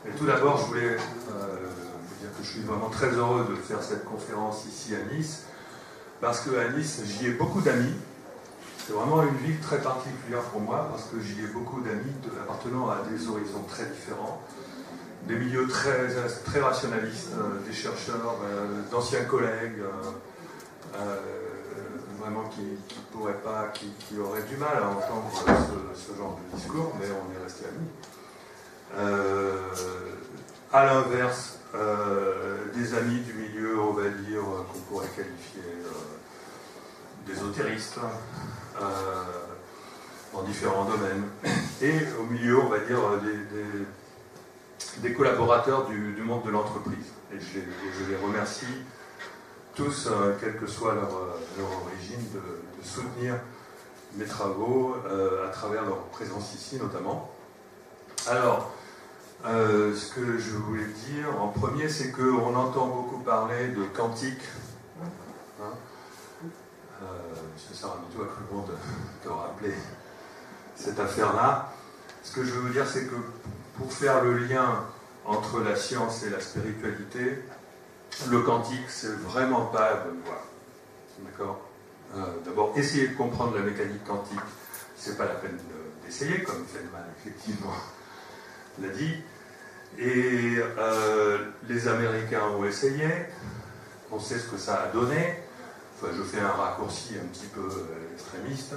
Et tout d'abord, je voulais vous dire que je suis vraiment très heureux de faire cette conférence ici à Nice, parce qu'à Nice, j'y ai beaucoup d'amis. C'est vraiment une ville très particulière pour moi, parce que j'y ai beaucoup d'amis appartenant à des horizons très différents, des milieux très rationalistes, des chercheurs, d'anciens collègues, vraiment qui pourraient pas, qui auraient du mal à entendre ce genre de discours, mais on est resté amis. À l'inverse, des amis du milieu, on va dire, qu'on pourrait qualifier d'ésotéristes, dans différents domaines. Et au milieu, on va dire, des collaborateurs du monde de l'entreprise. Et je les remercie tous, quelle que soit leur origine, de soutenir mes travaux à travers leur présence ici notamment. Alors, ce que je voulais dire en premier, c'est qu'on entend beaucoup parler de quantique. Hein, M. Saramito a cru bon de rappeler cette affaire-là. Ce que je veux dire, c'est que pour faire le lien entre la science et la spiritualité, le quantique, c'est vraiment pas la bonne voie. D'accord ? D'abord, essayer de comprendre la mécanique quantique, c'est pas la peine d'essayer, comme Feynman, effectivement, l'a dit. Et les Américains ont essayé, on sait ce que ça a donné. Enfin, je fais un raccourci un petit peu extrémiste,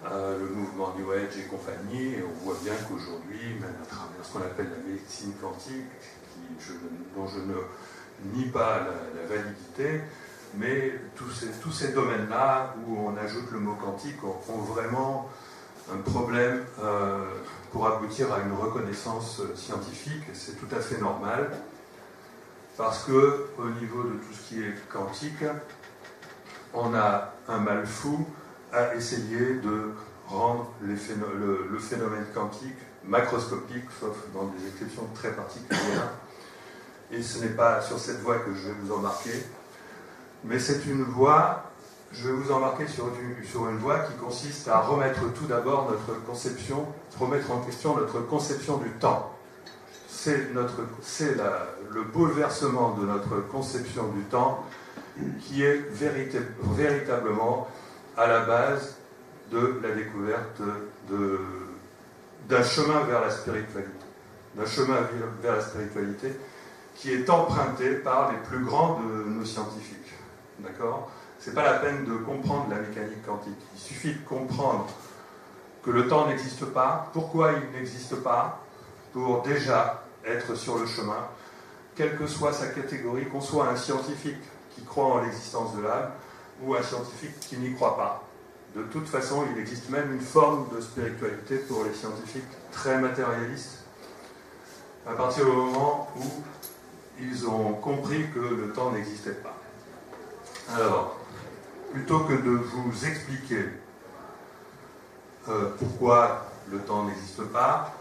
le mouvement New Age et compagnie, et on voit bien qu'aujourd'hui, même à travers ce qu'on appelle la médecine quantique, dont je ne nie pas la validité, mais tous ces domaines-là où on ajoute le mot quantique ont vraiment un problème pour aboutir à une reconnaissance scientifique, et c'est tout à fait normal, parce que au niveau de tout ce qui est quantique, on a un mal fou à essayer de rendre le phénomène quantique macroscopique, sauf dans des exceptions très particulières. Et ce n'est pas sur cette voie que je vais vous embarquer, mais c'est une voie, je vais vous embarquer sur une voie qui consiste à remettre tout d'abord remettre en question notre conception du temps. C'est le bouleversement de notre conception du temps qui est véritablement à la base de la découverte d'un chemin vers la spiritualité. D'un chemin vers la spiritualité qui est emprunté par les plus grands de nos scientifiques. D'accord ? C'est pas la peine de comprendre la mécanique quantique. Il suffit de comprendre que le temps n'existe pas, pourquoi il n'existe pas, pour déjà être sur le chemin, quelle que soit sa catégorie, qu'on soit un scientifique qui croit en l'existence de l'âme, ou un scientifique qui n'y croit pas. De toute façon, il existe même une forme de spiritualité pour les scientifiques très matérialistes, à partir du moment où ils ont compris que le temps n'existait pas. Alors, plutôt que de vous expliquer pourquoi le temps n'existe pas,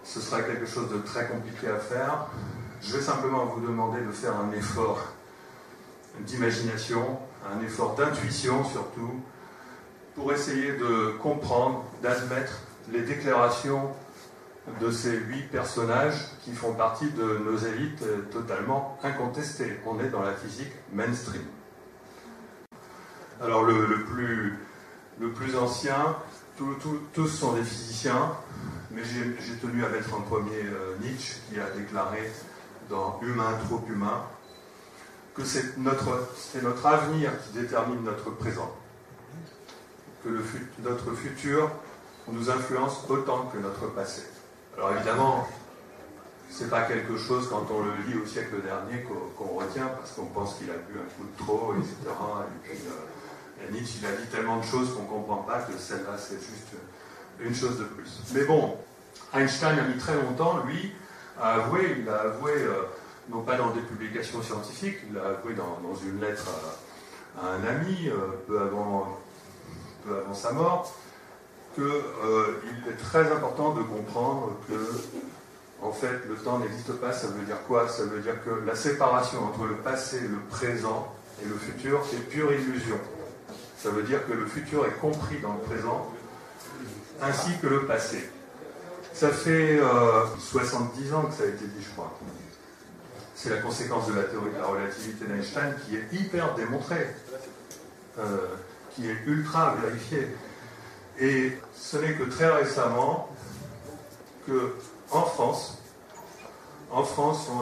ce sera quelque chose de très compliqué à faire. Je vais simplement vous demander de faire un effort d'imagination, un effort d'intuition surtout, pour essayer de comprendre, d'admettre les déclarations de ces 8 personnages qui font partie de nos élites totalement incontestées. On est dans la physique mainstream. Alors le plus ancien, tous sont des physiciens, mais j'ai tenu à mettre en premier Nietzsche, qui a déclaré dans Humain, trop humain, que c'est notre avenir qui détermine notre présent. Que notre futur nous influence autant que notre passé. Alors évidemment, c'est pas quelque chose, quand on le lit au siècle dernier, qu'on retient, parce qu'on pense qu'il a bu un coup de trop, etc. Et puis Nietzsche, il a dit tellement de choses qu'on ne comprend pas que celle-là, c'est juste une chose de plus. Mais bon, Einstein a mis très longtemps, lui, il a avoué, non pas dans des publications scientifiques, il l'a avoué dans une lettre à un ami, peu avant sa mort, qu'il est très important de comprendre que, en fait, le temps n'existe pas. Ça veut dire quoi? Ça veut dire que la séparation entre le passé, le présent et le futur est pure illusion. Ça veut dire que le futur est compris dans le présent, ainsi que le passé. Ça fait 70 ans que ça a été dit, je crois. C'est la conséquence de la théorie de la relativité d'Einstein qui est hyper démontrée, qui est ultra vérifiée. Et ce n'est que très récemment qu'en France, on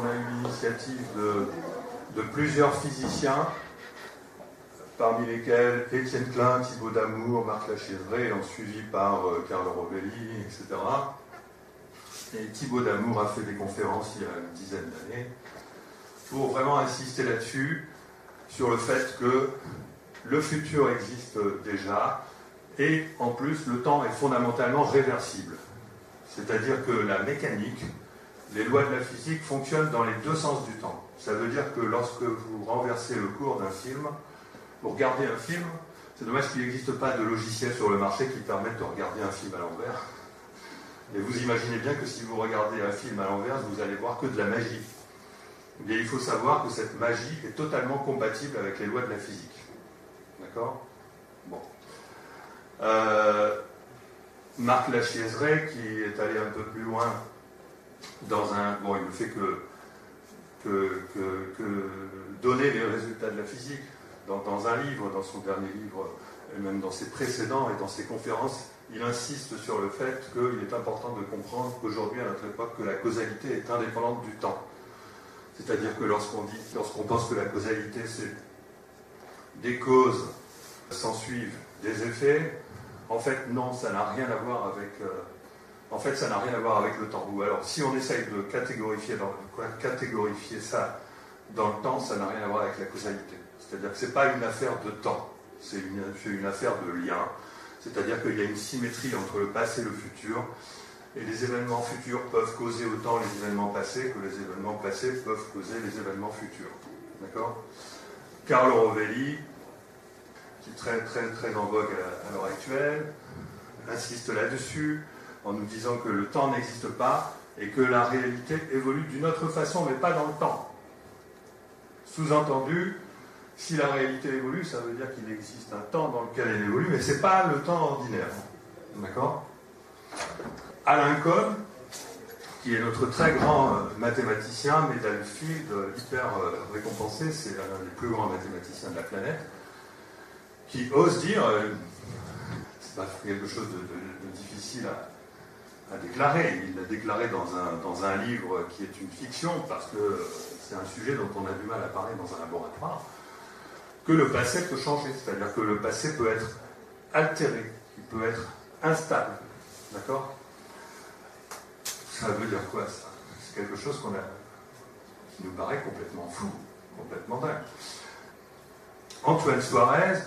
a eu l'initiative de plusieurs physiciens, parmi lesquels Étienne Klein, Thibaut Damour, Marc Lachèvret, suivi par Carlo Rovelli, etc. Et Thibaut Damour a fait des conférences il y a une dizaine d'années pour vraiment insister là-dessus, sur le fait que le futur existe déjà, et en plus le temps est fondamentalement réversible. C'est-à-dire que la mécanique, les lois de la physique fonctionnent dans les deux sens du temps. Ça veut dire que lorsque vous renversez le cours d'un film, vous regardez un film, c'est dommage qu'il n'existe pas de logiciel sur le marché qui permette de regarder un film à l'envers. Et vous imaginez bien que si vous regardez un film à l'envers, vous allez voir que de la magie. Eh bien, il faut savoir que cette magie est totalement compatible avec les lois de la physique. D'accord ? Bon. Marc Lachèvret, qui est allé un peu plus loin dans un... Bon, il ne fait que donner les résultats de la physique. Dans un livre, dans son dernier livre, et même dans ses précédents et dans ses conférences, il insiste sur le fait qu'il est important de comprendre qu'aujourd'hui, à notre époque, que la causalité est indépendante du temps. C'est-à-dire que lorsqu'on pense que la causalité, c'est des causes s'ensuivent des effets, en fait, non, ça n'a rien à voir avec... ça n'a rien à voir avec le temps. Ou alors, si on essaye de catégorifier ça dans le temps, ça n'a rien à voir avec la causalité. C'est-à-dire que ce n'est pas une affaire de temps, c'est une affaire de lien. C'est-à-dire qu'il y a une symétrie entre le passé et le futur, et les événements futurs peuvent causer autant les événements passés que les événements passés peuvent causer les événements futurs. D'accord ? Carlo Rovelli, qui est très, très, très en vogue à l'heure actuelle, insiste là-dessus, en nous disant que le temps n'existe pas, et que la réalité évolue d'une autre façon, mais pas dans le temps. Sous-entendu, si la réalité évolue, ça veut dire qu'il existe un temps dans lequel elle évolue, mais ce n'est pas le temps ordinaire. D'accord ? Alain Kohn, qui est notre très grand mathématicien, médaille Fields, hyper récompensé, c'est l'un des plus grands mathématiciens de la planète, qui ose dire, c'est pas quelque chose de difficile à déclarer, il l'a déclaré dans un livre qui est une fiction, parce que c'est un sujet dont on a du mal à parler dans un laboratoire, que le passé peut changer, c'est-à-dire que le passé peut être altéré, il peut être instable, d'accord ? Ça veut dire quoi, ça ? C'est quelque chose qui nous paraît complètement fou, complètement dingue. Antoine Suarez,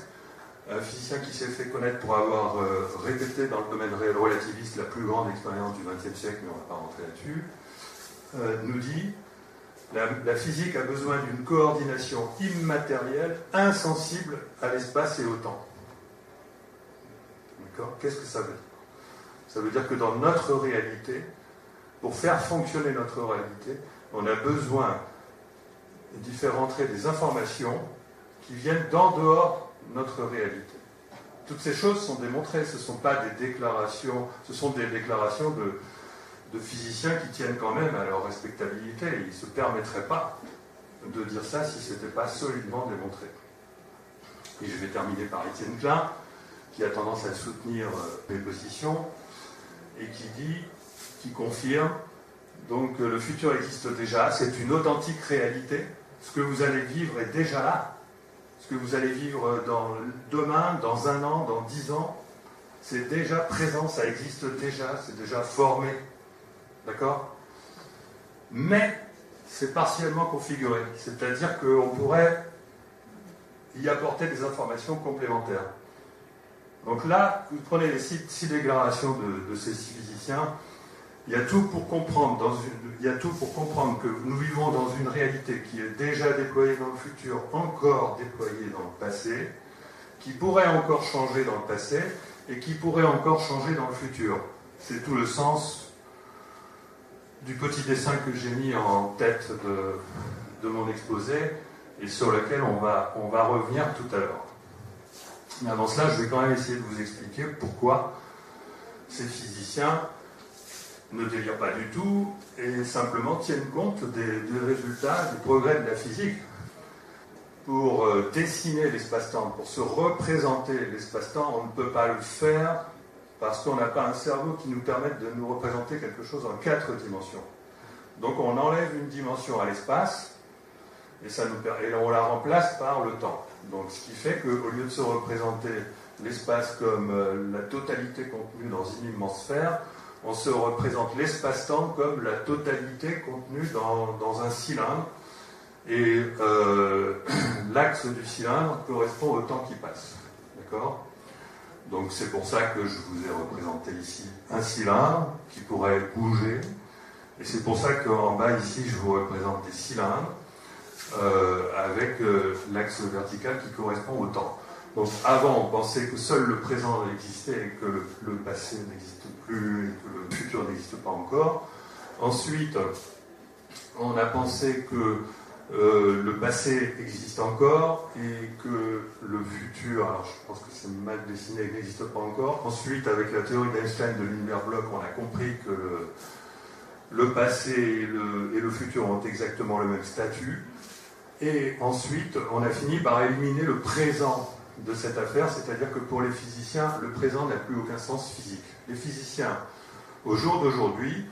un physicien qui s'est fait connaître pour avoir répété dans le domaine relativiste la plus grande expérience du XXe siècle, mais on ne va pas rentrer là-dessus, nous dit la physique a besoin d'une coordination immatérielle, insensible à l'espace et au temps. D'accord ? Qu'est-ce que ça veut dire ? Ça veut dire que dans notre réalité, pour faire fonctionner notre réalité, on a besoin d'y faire entrer des informations qui viennent d'en dehors de notre réalité. Toutes ces choses sont démontrées, ce ne sont pas des déclarations, ce sont des déclarations de physiciens qui tiennent quand même à leur respectabilité. Ils ne se permettraient pas de dire ça si ce n'était pas solidement démontré. Et je vais terminer par Étienne Klein, qui a tendance à soutenir mes positions, et qui confirme donc que le futur existe déjà, c'est une authentique réalité. Ce que vous allez vivre est déjà là. Ce que vous allez vivre demain, dans 1 an, dans 10 ans, c'est déjà présent, ça existe déjà, c'est déjà formé. D'accord ? Mais c'est partiellement configuré. C'est-à-dire qu'on pourrait y apporter des informations complémentaires. Donc là, vous prenez les 6 déclarations de ces physiciens, il y a tout pour comprendre que nous vivons dans une réalité qui est déjà déployée dans le futur, encore déployée dans le passé, qui pourrait encore changer dans le passé et qui pourrait encore changer dans le futur. C'est tout le sens du petit dessin que j'ai mis en tête de mon exposé et sur lequel on va revenir tout à l'heure. Mais avant cela, je vais quand même essayer de vous expliquer pourquoi ces physiciens ne délirent pas du tout et simplement tiennent compte des résultats, du progrès de la physique. Pour dessiner l'espace-temps, pour se représenter l'espace-temps, on ne peut pas le faire parce qu'on n'a pas un cerveau qui nous permette de nous représenter quelque chose en 4 dimensions. Donc on enlève une dimension à l'espace et on la remplace par le temps. Donc ce qui fait qu'au lieu de se représenter l'espace comme la totalité contenue dans une immense sphère, on se représente l'espace-temps comme la totalité contenue dans un cylindre. Et l'axe du cylindre correspond au temps qui passe. D'accord ? Donc c'est pour ça que je vous ai représenté ici un cylindre qui pourrait bouger. Et c'est pour ça qu'en bas ici, je vous représente des cylindres avec l'axe vertical qui correspond au temps. Donc avant, on pensait que seul le présent existait et que le passé n'existe plus et que le futur n'existe pas encore. Ensuite, on a pensé que le passé existe encore et que le futur, alors je pense que c'est mal dessiné, n'existe pas encore. Ensuite, avec la théorie d'Einstein de l'univers bloc, on a compris que le passé et le futur ont exactement le même statut. Et ensuite, on a fini par éliminer le présent de cette affaire, c'est-à-dire que pour les physiciens, le présent n'a plus aucun sens physique. Les physiciens, au jour d'aujourd'hui,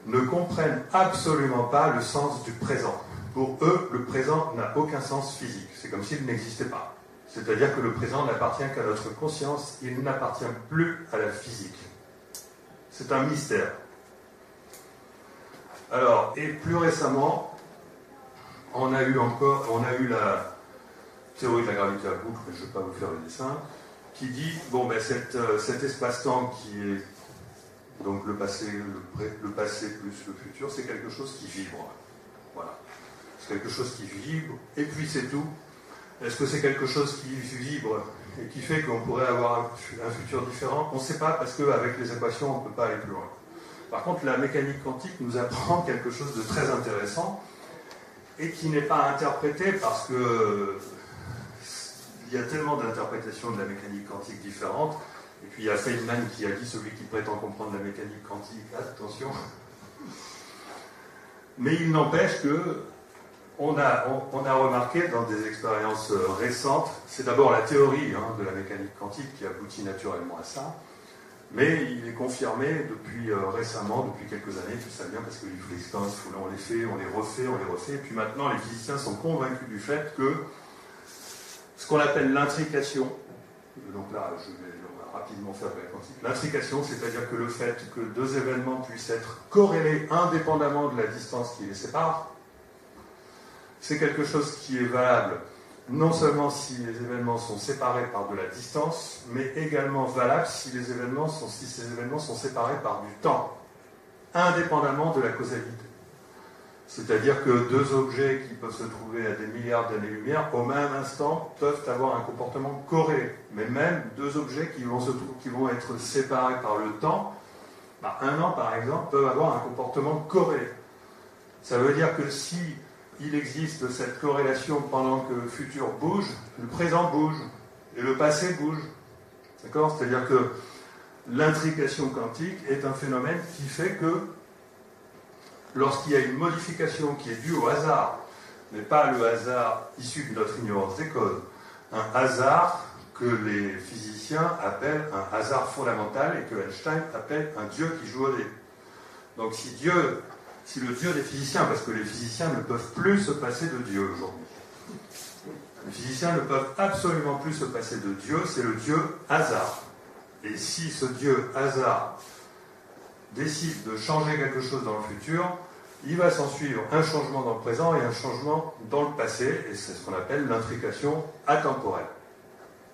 ne comprennent absolument pas le sens du présent. Pour eux, le présent n'a aucun sens physique. C'est comme s'il n'existait pas. C'est-à-dire que le présent n'appartient qu'à notre conscience, il n'appartient plus à la physique. C'est un mystère. Alors, et plus récemment, on a eu la théorie de la gravité à boucle, mais je ne vais pas vous faire le dessin, qui dit, bon, ben, cet espace-temps qui est donc le passé plus le futur, c'est quelque chose qui vibre. Voilà. C'est quelque chose qui vibre, et puis c'est tout. Est-ce que c'est quelque chose qui vibre et qui fait qu'on pourrait avoir un futur différent? On ne sait pas, parce qu'avec les équations, on ne peut pas aller plus loin. Par contre, la mécanique quantique nous apprend quelque chose de très intéressant, et qui n'est pas interprété parce que il y a tellement d'interprétations de la mécanique quantique différentes. Et puis il y a Feynman qui a dit, celui qui prétend comprendre la mécanique quantique, attention. Mais il n'empêche que on a remarqué dans des expériences récentes, c'est d'abord la théorie de la mécanique quantique qui aboutit naturellement à ça, mais il est confirmé depuis récemment, depuis quelques années, tout ça vient parce que les expériences, on les fait, on les refait, et puis maintenant les physiciens sont convaincus du fait que ce qu'on appelle l'intrication, donc là on va rapidement faire de la quantique, l'intrication, c'est-à-dire que le fait que deux événements puissent être corrélés indépendamment de la distance qui les sépare, c'est quelque chose qui est valable non seulement si les événements sont séparés par de la distance, mais également valable si ces événements sont séparés par du temps, indépendamment de la causalité. C'est-à-dire que deux objets qui peuvent se trouver à des milliards d'années-lumière, au même instant, peuvent avoir un comportement corrélé. Mais même deux objets qui vont être séparés par le temps, un an par exemple, peuvent avoir un comportement corrélé. Ça veut dire que si il existe cette corrélation pendant que le futur bouge, le présent bouge, et le passé bouge. D'accord ? C'est-à-dire que l'intrication quantique est un phénomène qui fait que lorsqu'il y a une modification qui est due au hasard, mais pas le hasard issu de notre ignorance des causes, un hasard que les physiciens appellent un hasard fondamental et que Einstein appelle un Dieu qui joue au dé. Donc si le Dieu des physiciens, parce que les physiciens ne peuvent plus se passer de Dieu aujourd'hui. Les physiciens ne peuvent absolument plus se passer de Dieu, c'est le Dieu hasard. Et si ce Dieu hasard décide de changer quelque chose dans le futur, il va s'en suivre un changement dans le présent et un changement dans le passé, et c'est ce qu'on appelle l'intrication atemporelle.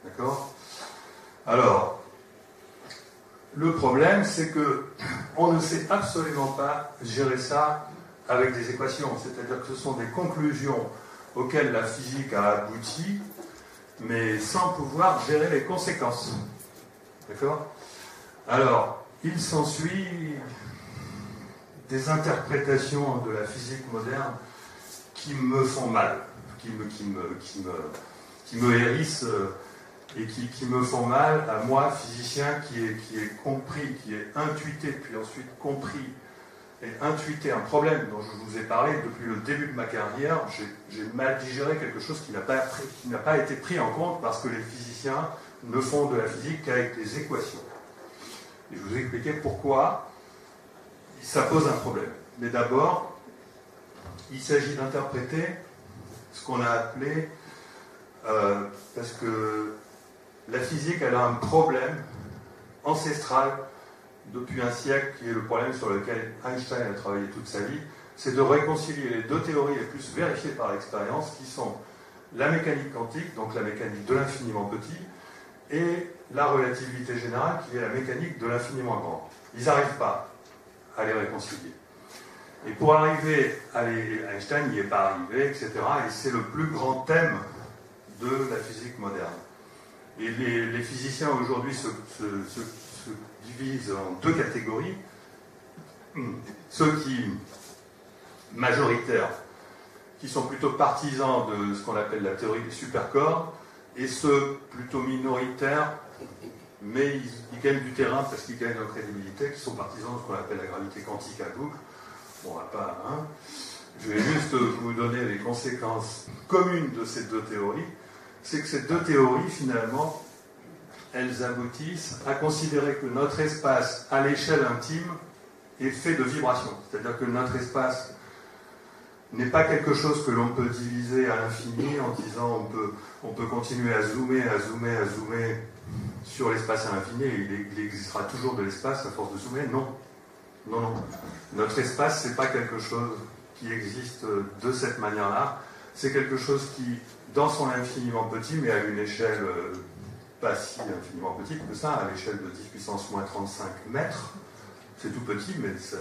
D'accord ? Alors, le problème, c'est qu'on ne sait absolument pas gérer ça avec des équations. C'est-à-dire que ce sont des conclusions auxquelles la physique a abouti, mais sans pouvoir gérer les conséquences. D'accord ? Alors, il s'ensuit des interprétations de la physique moderne qui me font mal, qui me hérissent et qui me font mal à moi, physicien, qui ai compris, qui ai intuité, puis ensuite compris et intuiter un problème dont je vous ai parlé depuis le début de ma carrière, j'ai mal digéré quelque chose qui n'a pas été pris en compte parce que les physiciens ne font de la physique qu'avec des équations. Et je vous ai expliqué pourquoi ça pose un problème. Mais d'abord, il s'agit d'interpréter ce qu'on a appelé, parce que la physique, elle a un problème ancestral depuis un siècle, qui est le problème sur lequel Einstein a travaillé toute sa vie, c'est de réconcilier les deux théories les plus vérifiées par l'expérience, qui sont la mécanique quantique, donc la mécanique de l'infiniment petit, et la relativité générale, qui est la mécanique de l'infiniment grand. Ils n'arrivent pas à les réconcilier. Et pour arriver à Einstein n'y est pas arrivé, etc. Et c'est le plus grand thème de la physique moderne. Et les physiciens aujourd'hui se divisent en deux catégories. Ceux majoritaires, qui sont plutôt partisans de ce qu'on appelle la théorie des supercorps, et ceux plutôt minoritaires, mais ils gagnent du terrain parce qu'ils gagnent en crédibilité, qui sont partisans de ce qu'on appelle la gravité quantique à boucle. Bon, on va pas, hein. Je vais juste vous donner les conséquences communes de ces deux théories. C'est que ces deux théories, finalement, elles aboutissent à considérer que notre espace, à l'échelle intime, est fait de vibrations. C'est-à-dire que notre espace n'est pas quelque chose que l'on peut diviser à l'infini en disant on peut continuer à zoomer sur l'espace à l'infini et il existera toujours de l'espace à force de zoomer. Non. Non, non. Notre espace, c'est pas quelque chose qui existe de cette manière-là. C'est quelque chose qui, dans son infiniment petit, mais à une échelle pas si infiniment petite que ça, à l'échelle de 10 puissance moins 35 mètres, c'est tout petit, mais ce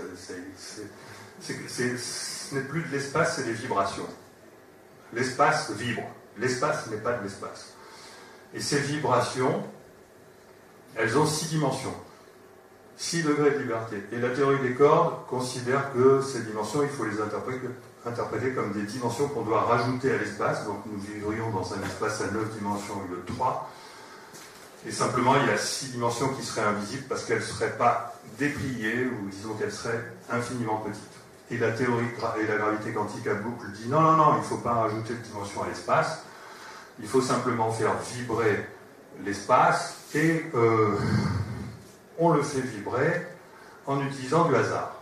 n'est plus de l'espace, c'est des vibrations. L'espace vibre. L'espace n'est pas de l'espace. Et ces vibrations, elles ont 6 dimensions. 6 degrés de liberté. Et la théorie des cordes considère que ces dimensions, il faut les interpréter comme des dimensions qu'on doit rajouter à l'espace. Donc nous vivrions dans un espace à 9 dimensions au lieu de 3. Et simplement, il y a 6 dimensions qui seraient invisibles parce qu'elles ne seraient pas dépliées ou disons qu'elles seraient infiniment petites. Et la théorie et la gravité quantique à boucle dit non, non, non, il ne faut pas rajouter de dimension à l'espace. Il faut simplement faire vibrer l'espace et on le fait vibrer en utilisant du hasard.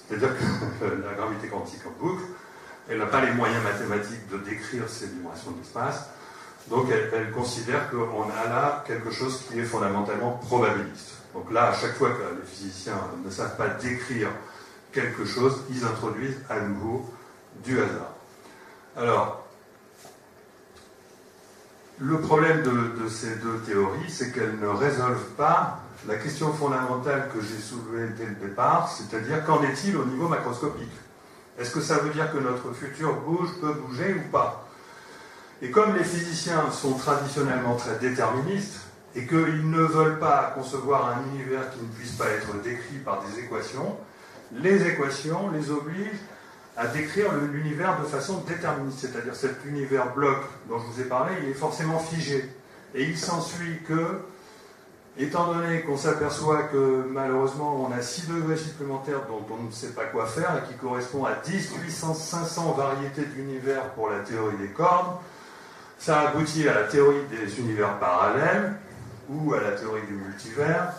C'est-à-dire que la gravité quantique en boucle, elle n'a pas les moyens mathématiques de décrire ces vibrations de l'espace, donc elle considère qu'on a là quelque chose qui est fondamentalement probabiliste. Donc là, à chaque fois que les physiciens ne savent pas décrire quelque chose, ils introduisent à nouveau du hasard. Alors, le problème de ces deux théories, c'est qu'elles ne résolvent pas la question fondamentale que j'ai soulevée dès le départ, c'est-à-dire qu'en est-il au niveau macroscopique? Est-ce que ça veut dire que notre futur peut bouger ou pas? Et comme les physiciens sont traditionnellement très déterministes, et qu'ils ne veulent pas concevoir un univers qui ne puisse pas être décrit par des équations, les équations les obligent à décrire l'univers de façon déterministe, c'est-à-dire cet univers bloc dont je vous ai parlé, il est forcément figé. Et il s'ensuit que, étant donné qu'on s'aperçoit que malheureusement on a 6 degrés supplémentaires dont on ne sait pas quoi faire et qui correspond à 10 puissance 500 variétés d'univers pour la théorie des cordes, ça aboutit à la théorie des univers parallèles ou à la théorie du multivers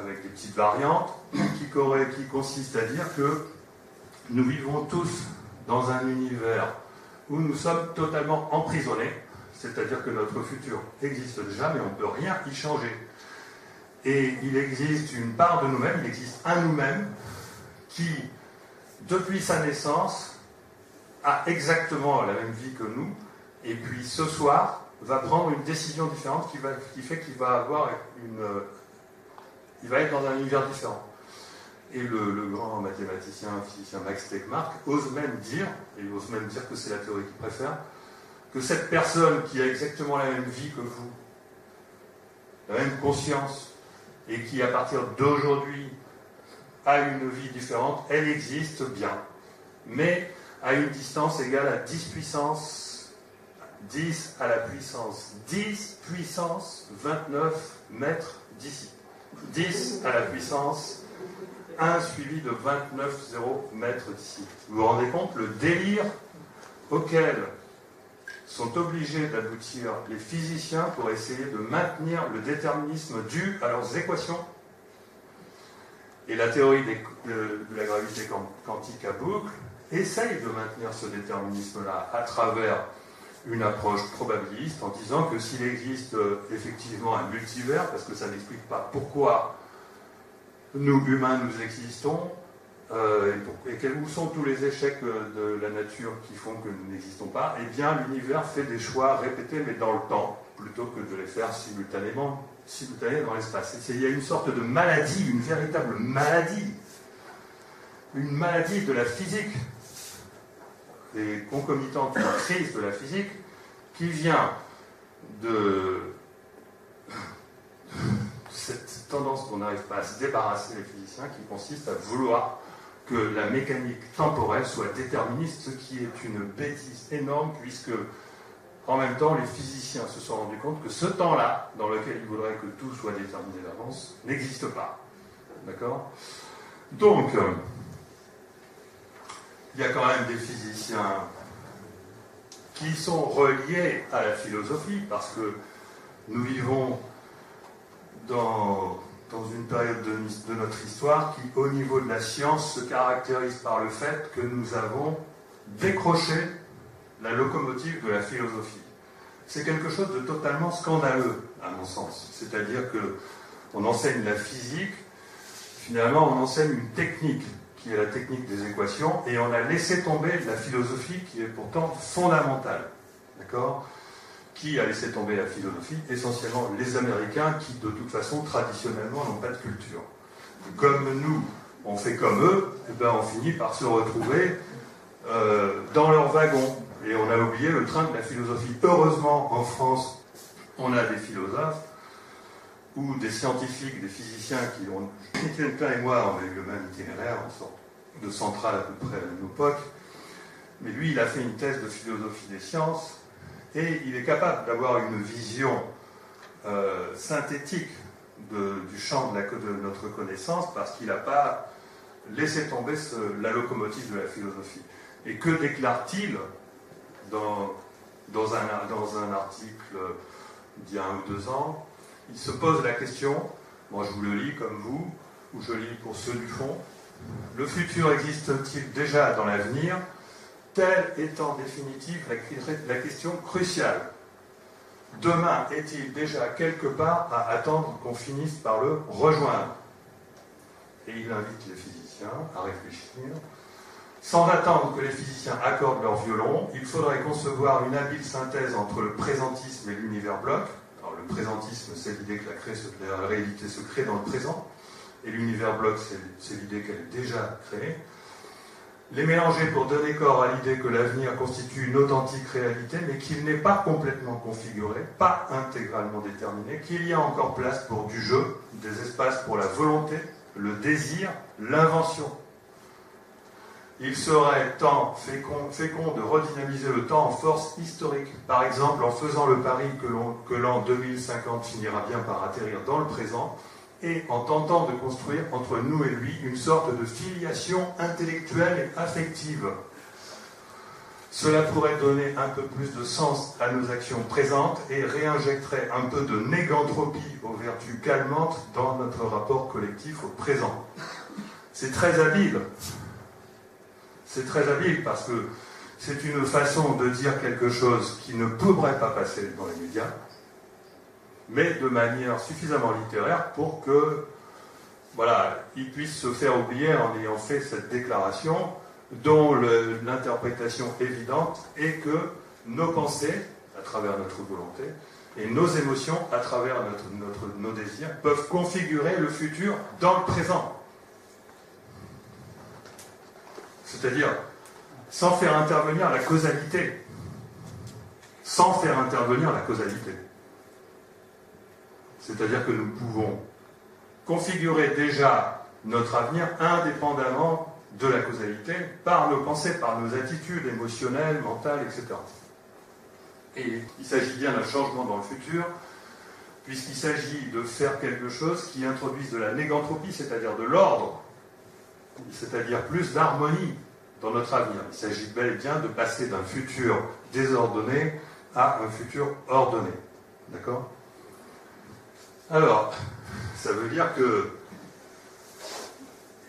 avec des petites variantes qui consistent à dire que nous vivons tous dans un univers où nous sommes totalement emprisonnés, c'est-à-dire que notre futur existe déjà, mais on ne peut rien y changer. Et il existe une part de nous-mêmes, il existe un nous-mêmes qui, depuis sa naissance, a exactement la même vie que nous, et puis ce soir, va prendre une décision différente qui fait qu'il va avoir il va être dans un univers différent. Et le grand mathématicien, physicien Max Tegmark ose même dire, et il ose même dire que c'est la théorie qu'il préfère, que cette personne qui a exactement la même vie que vous, la même conscience, et qui à partir d'aujourd'hui a une vie différente, elle existe bien, mais à une distance égale à 10 puissance 10 à la puissance 10 puissance 29 mètres d'ici. 10 à la puissance 1 suivi de 29,0 mètres d'ici. Vous vous rendez compte le délire auquel sont obligés d'aboutir les physiciens pour essayer de maintenir le déterminisme dû à leurs équations? Et la théorie de la gravité quantique à boucle essaye de maintenir ce déterminisme-là à travers une approche probabiliste en disant que s'il existe effectivement un multivers, parce que ça n'explique pas pourquoi nous, humains, nous existons, où sont tous les échecs de la nature qui font que nous n'existons pas, eh bien l'univers fait des choix répétés mais dans le temps, plutôt que de les faire simultanément dans l'espace. Il y a une sorte de maladie, une véritable maladie, une maladie de la physique, et concomitante d'une crise de la physique, qui vient de cette tendance qu'on n'arrive pas à se débarrasser les physiciens, qui consiste à vouloir que la mécanique temporelle soit déterministe, ce qui est une bêtise énorme, puisque en même temps les physiciens se sont rendus compte que ce temps-là, dans lequel ils voudraient que tout soit déterminé d'avance, n'existe pas. D'accord? Donc, il y a quand même des physiciens qui sont reliés à la philosophie, parce que nous vivons dans une période de notre histoire qui, au niveau de la science, se caractérise par le fait que nous avons décroché la locomotive de la philosophie. C'est quelque chose de totalement scandaleux, à mon sens. C'est-à-dire qu'on enseigne la physique, finalement on enseigne une technique, qui est la technique des équations, et on a laissé tomber la philosophie qui est pourtant fondamentale. D'accord ? Qui a laissé tomber la philosophie? Essentiellement les Américains, qui de toute façon, traditionnellement, n'ont pas de culture. Comme nous, on fait comme eux, et ben on finit par se retrouver dans leur wagon. Et on a oublié le train de la philosophie. Heureusement, en France, on a des philosophes, ou des scientifiques, des physiciens qui ont... Étienne Klein et moi, on a eu le même itinéraire, en sorte de centrale à peu près à la même époque. Mais lui, il a fait une thèse de philosophie des sciences, et il est capable d'avoir une vision synthétique du champ de notre connaissance, parce qu'il n'a pas laissé tomber la locomotive de la philosophie. Et que déclare-t-il dans un article d'il y a 1 ou 2 ans? Il se pose la question, moi je vous le lis comme vous, ou je lis pour ceux du fond: le futur existe-t-il déjà dans l'avenir? Telle est en définitive la question cruciale. Demain est-il déjà quelque part à attendre qu'on finisse par le rejoindre? Et il invite les physiciens à réfléchir. Sans attendre que les physiciens accordent leur violon, il faudrait concevoir une habile synthèse entre le présentisme et l'univers bloc. Alors le présentisme, c'est l'idée que la réalité se crée dans le présent, et l'univers bloc, c'est l'idée qu'elle est déjà créée. Les mélanger pour donner corps à l'idée que l'avenir constitue une authentique réalité, mais qu'il n'est pas complètement configuré, pas intégralement déterminé, qu'il y a encore place pour du jeu, des espaces pour la volonté, le désir, l'invention. Il serait temps fécond de redynamiser le temps en force historique. Par exemple, en faisant le pari que l'an 2050 finira bien par atterrir dans le présent, et en tentant de construire entre nous et lui une sorte de filiation intellectuelle et affective. Cela pourrait donner un peu plus de sens à nos actions présentes et réinjecterait un peu de négantropie aux vertus calmantes dans notre rapport collectif au présent. C'est très habile. C'est très habile parce que c'est une façon de dire quelque chose qui ne pourrait pas passer dans les médias, mais de manière suffisamment littéraire pour que, voilà, il puisse se faire oublier en ayant fait cette déclaration dont l'interprétation évidente est que nos pensées, à travers notre volonté, et nos émotions, à travers nos désirs, peuvent configurer le futur dans le présent. C'est-à-dire, sans faire intervenir la causalité. Sans faire intervenir la causalité. C'est-à-dire que nous pouvons configurer déjà notre avenir indépendamment de la causalité par nos pensées, par nos attitudes émotionnelles, mentales, etc. Et il s'agit bien d'un changement dans le futur, puisqu'il s'agit de faire quelque chose qui introduise de la négantropie, c'est-à-dire de l'ordre c'est-à-dire plus d'harmonie dans notre avenir. Il s'agit bel et bien de passer d'un futur désordonné à un futur ordonné. D'accord? Alors, ça veut dire que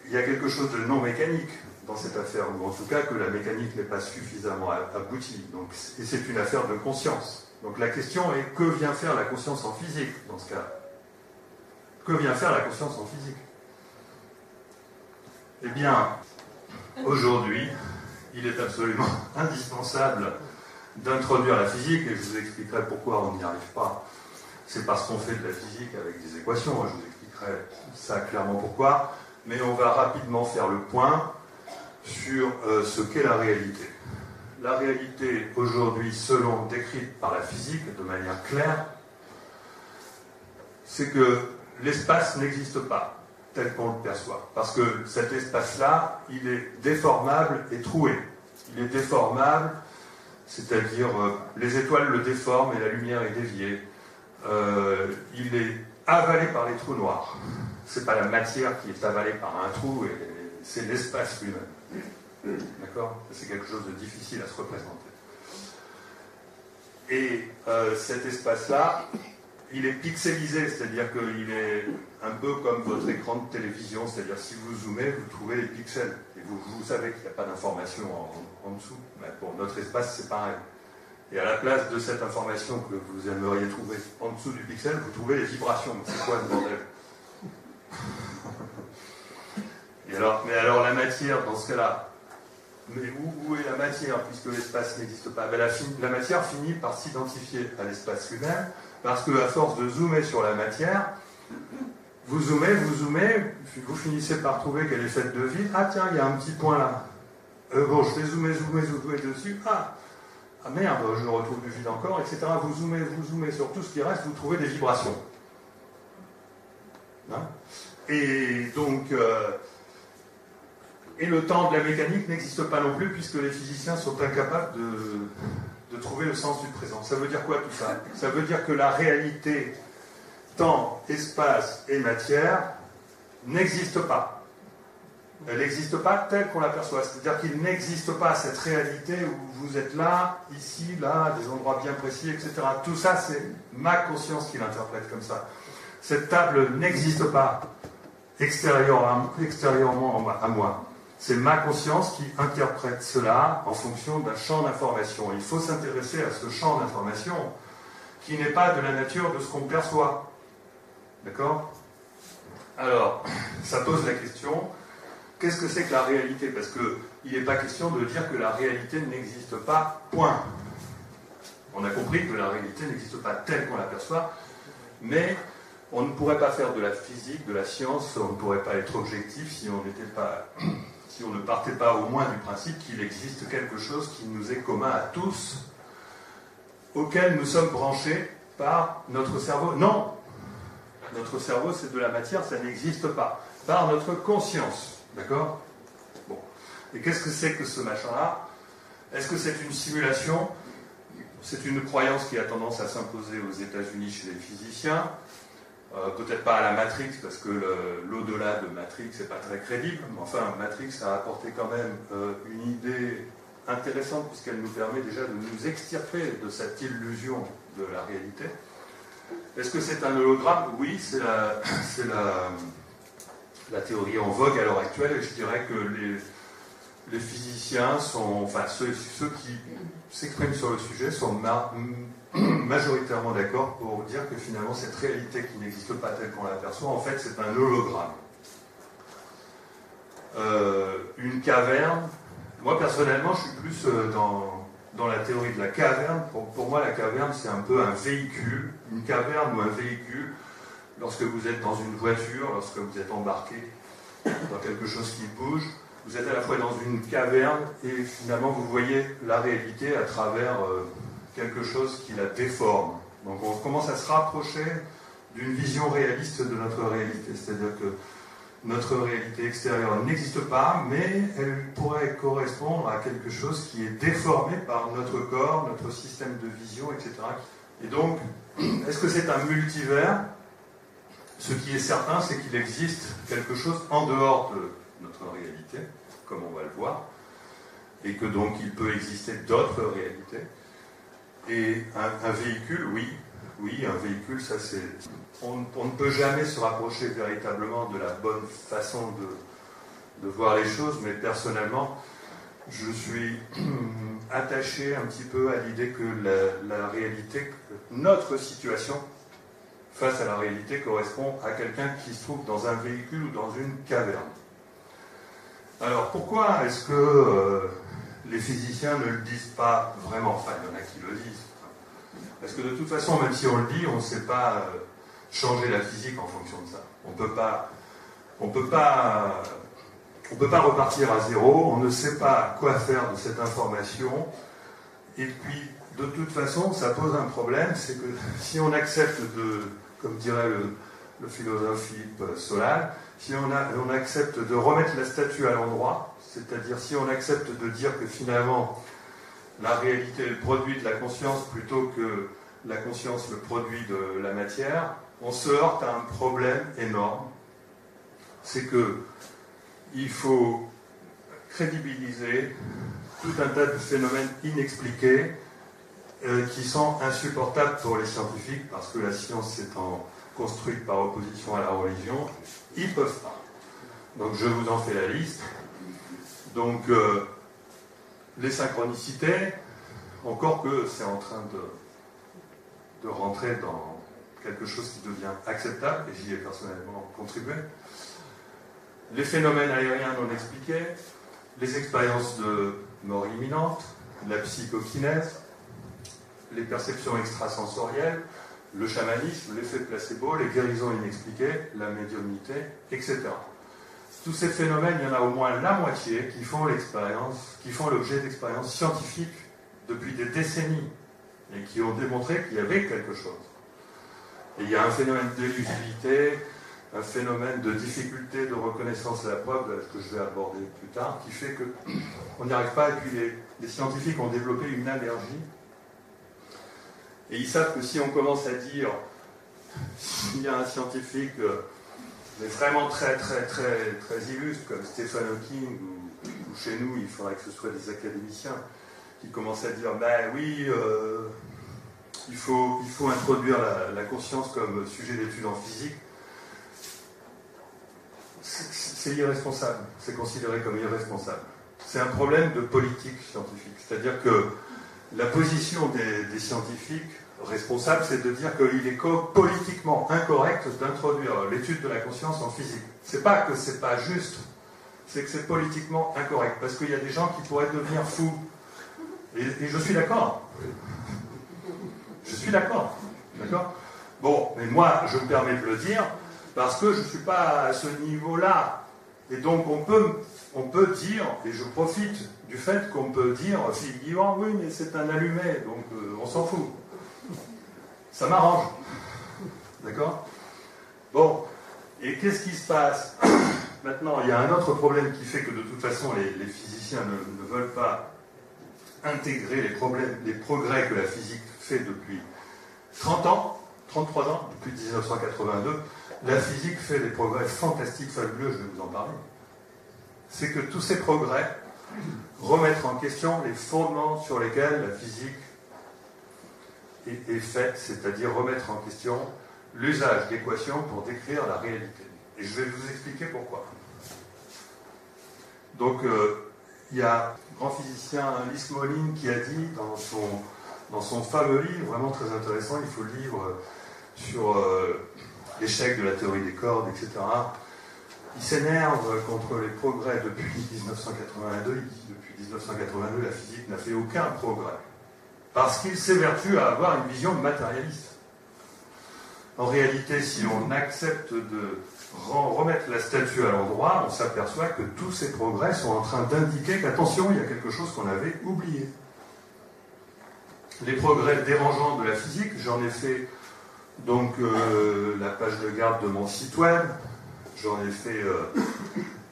il y a quelque chose de non mécanique dans cette affaire, ou en tout cas que la mécanique n'est pas suffisamment aboutie. Donc, et c'est une affaire de conscience. Donc la question est, que vient faire la conscience en physique dans ce cas? Que vient faire la conscience en physique? Eh bien, aujourd'hui, il est absolument indispensable d'introduire la physique, et je vous expliquerai pourquoi on n'y arrive pas. C'est parce qu'on fait de la physique avec des équations, je vous expliquerai ça clairement pourquoi, mais on va rapidement faire le point sur ce qu'est la réalité. La réalité, aujourd'hui, selon décrite par la physique de manière claire, c'est que l'espace n'existe pas tel qu'on le perçoit. Parce que cet espace-là, il est déformable et troué. Il est déformable, c'est-à-dire les étoiles le déforment et la lumière est déviée. Il est avalé par les trous noirs. C'est pas la matière qui est avalée par un trou, c'est l'espace lui-même. D'accord? C'est quelque chose de difficile à se représenter. Et cet espace-là, il est pixelisé, c'est-à-dire qu'il est un peu comme votre écran de télévision, c'est-à-dire si vous zoomez, vous trouvez les pixels. Et vous savez qu'il n'y a pas d'information en dessous. Mais pour notre espace, c'est pareil. Et à la place de cette information que vous aimeriez trouver en dessous du pixel, vous trouvez les vibrations. C'est quoi ce bordel? Mais alors la matière, dans ce cas-là, mais où est la matière, puisque l'espace n'existe pas? La matière finit par s'identifier à l'espace lui-même, parce qu'à force de zoomer sur la matière, vous zoomez, vous finissez par trouver qu'elle est faite de vide. Ah tiens, il y a un petit point là. Bon, je vais zoomer dessus. Ah merde, je retrouve du vide encore, etc. Vous zoomez sur tout ce qui reste, vous trouvez des vibrations. Hein? Et donc, et le temps de la mécanique n'existe pas non plus, puisque les physiciens sont incapables de trouver le sens du présent. Ça veut dire quoi tout ça? Ça veut dire que la réalité, temps, espace et matière, n'existe pas. Elle n'existe pas telle qu'on l'aperçoit. C'est-à-dire qu'il n'existe pas cette réalité où vous êtes là, ici, là, à des endroits bien précis, etc. Tout ça, c'est ma conscience qui l'interprète comme ça. Cette table n'existe pas extérieurement à moi. C'est ma conscience qui interprète cela en fonction d'un champ d'information. Il faut s'intéresser à ce champ d'information qui n'est pas de la nature de ce qu'on perçoit. D'accord? Alors, ça pose la question, qu'est-ce que c'est que la réalité? Parce qu'il n'est pas question de dire que la réalité n'existe pas, point. On a compris que la réalité n'existe pas telle qu'on l'aperçoit, mais on ne pourrait pas faire de la physique, de la science, on ne pourrait pas être objectif si on ne partait pas au moins du principe qu'il existe quelque chose qui nous est commun à tous, auquel nous sommes branchés par notre cerveau. Non! Notre cerveau, c'est de la matière, ça n'existe pas. Par notre conscience. D'accord? Bon. Et qu'est-ce que c'est que ce machin-là? Est-ce que c'est une simulation? C'est une croyance qui a tendance à s'imposer aux États-Unis chez les physiciens. Peut-être pas à la Matrix, parce que l'au-delà de Matrix n'est pas très crédible, mais enfin, Matrix a apporté quand même une idée intéressante, puisqu'elle nous permet déjà de nous extirper de cette illusion de la réalité. Est-ce que c'est un hologramme? Oui, c'est la théorie en vogue à l'heure actuelle, et je dirais que les physiciens sont, enfin ceux qui s'expriment sur le sujet sont majoritairement d'accord pour dire que finalement cette réalité qui n'existe pas telle qu'on l'aperçoit, en fait c'est un hologramme. Une caverne, moi personnellement je suis plus dans la théorie de la caverne. Pour moi la caverne c'est un peu un véhicule, une caverne ou un véhicule, lorsque vous êtes dans une voiture, lorsque vous êtes embarqué dans quelque chose qui bouge, vous êtes à la fois dans une caverne et finalement vous voyez la réalité à travers quelque chose qui la déforme. Donc on commence à se rapprocher d'une vision réaliste de notre réalité. C'est-à-dire que notre réalité extérieure n'existe pas, mais elle pourrait correspondre à quelque chose qui est déformé par notre corps, notre système de vision, etc. Et donc, est-ce que c'est un multivers? Ce qui est certain, c'est qu'il existe quelque chose en dehors notre réalité, comme on va le voir, et que donc il peut exister d'autres réalités. Et un véhicule, oui, un véhicule, ça c'est... On ne peut jamais se rapprocher véritablement de la bonne façon de voir les choses, mais personnellement, je suis attaché un petit peu à l'idée que la réalité, notre situation face à la réalité correspond à quelqu'un qui se trouve dans un véhicule ou dans une caverne. Alors pourquoi est-ce que les physiciens ne le disent pas vraiment? Enfin, il y en a qui le disent. Parce que de toute façon, même si on le dit, on ne sait pas changer la physique en fonction de ça. On ne peut pas repartir à zéro, on ne sait pas quoi faire de cette information. Et puis, de toute façon, ça pose un problème, c'est que si on accepte comme dirait le philosophe Philippe Solal, si on accepte de remettre la statue à l'endroit, c'est-à-dire si on accepte de dire que finalement la réalité est le produit de la conscience plutôt que la conscience le produit de la matière, on se heurte à un problème énorme. C'est que il faut crédibiliser tout un tas de phénomènes inexpliqués qui sont insupportables pour les scientifiques parce que la science étant construite par opposition à la religion, ils ne peuvent pas. Donc je vous en fais la liste. Donc les synchronicités, encore que c'est en train de rentrer dans quelque chose qui devient acceptable, et j'y ai personnellement contribué. Les phénomènes aériens non expliqués, les expériences de mort imminente, la psychokinèse, les perceptions extrasensorielles, le chamanisme, l'effet placebo, les guérisons inexpliquées, la médiumnité, etc. Tous ces phénomènes, il y en a au moins la moitié qui font l'objet d'expériences scientifiques depuis des décennies et qui ont démontré qu'il y avait quelque chose. Et il y a un phénomène d'élusivité, un phénomène de difficulté de reconnaissance à la preuve, que je vais aborder plus tard, qui fait qu'on n'y arrive pas, et puis les scientifiques ont développé une allergie. Et ils savent que si on commence à dire, s'il y a un scientifique mais vraiment très illustre, comme Stephen Hawking, ou chez nous, il faudrait que ce soit des académiciens, qui commencent à dire, ben oui, il faut introduire la conscience comme sujet d'étude en physique, c'est irresponsable, c'est considéré comme irresponsable. C'est un problème de politique scientifique, c'est-à-dire que la position des scientifiques responsables, c'est de dire qu'il est politiquement incorrect d'introduire l'étude de la conscience en physique. C'est pas que c'est pas juste, c'est que c'est politiquement incorrect, parce qu'il y a des gens qui pourraient devenir fous. Et je suis d'accord. Je suis d'accord. D'accord ? Bon, mais moi, je me permets de le dire, parce que je ne suis pas à ce niveau-là. Et donc, on peut dire, et je profite du fait qu'on peut dire, Philippe Guiband, oui, mais c'est un allumé, donc on s'en fout. Ça m'arrange. D'accord ? Bon, et qu'est-ce qui se passe ? Maintenant, il y a un autre problème qui fait que de toute façon, les physiciens ne veulent pas intégrer les progrès que la physique fait depuis 30 ans, 33 ans, depuis 1982. La physique fait des progrès fantastiques, fabuleux, je vais vous en parler. C'est que tous ces progrès remettent en question les fondements sur lesquels la physique est faite, c'est-à-dire remettre en question l'usage d'équations pour décrire la réalité. Et je vais vous expliquer pourquoi. Donc, il y a un grand physicien, Lise Moline, qui a dit dans son fameux livre, vraiment très intéressant, il faut le livre sur l'échec de la théorie des cordes, etc. Il s'énerve contre les progrès depuis 1982. Il dit depuis 1982, la physique n'a fait aucun progrès. Parce qu'il s'évertue à avoir une vision matérialiste. En réalité, si on accepte de remettre la statue à l'endroit, on s'aperçoit que tous ces progrès sont en train d'indiquer qu'attention, il y a quelque chose qu'on avait oublié. Les progrès dérangeants de la physique, j'en ai fait donc la page de garde de mon site web, j'en ai fait,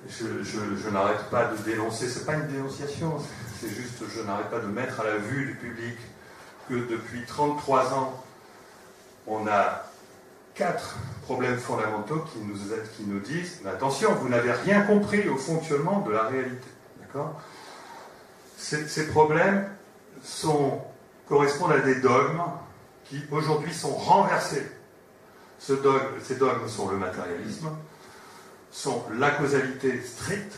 je n'arrête pas de dénoncer, c'est pas une dénonciation, c'est juste je n'arrête pas de mettre à la vue du public que depuis 33 ans, on a 4 problèmes fondamentaux qui nous disent, mais attention, vous n'avez rien compris au fonctionnement de la réalité. D'accord ? Ces problèmes correspondent à des dogmes qui aujourd'hui sont renversés. Ces dogmes sont le matérialisme, sont la causalité stricte.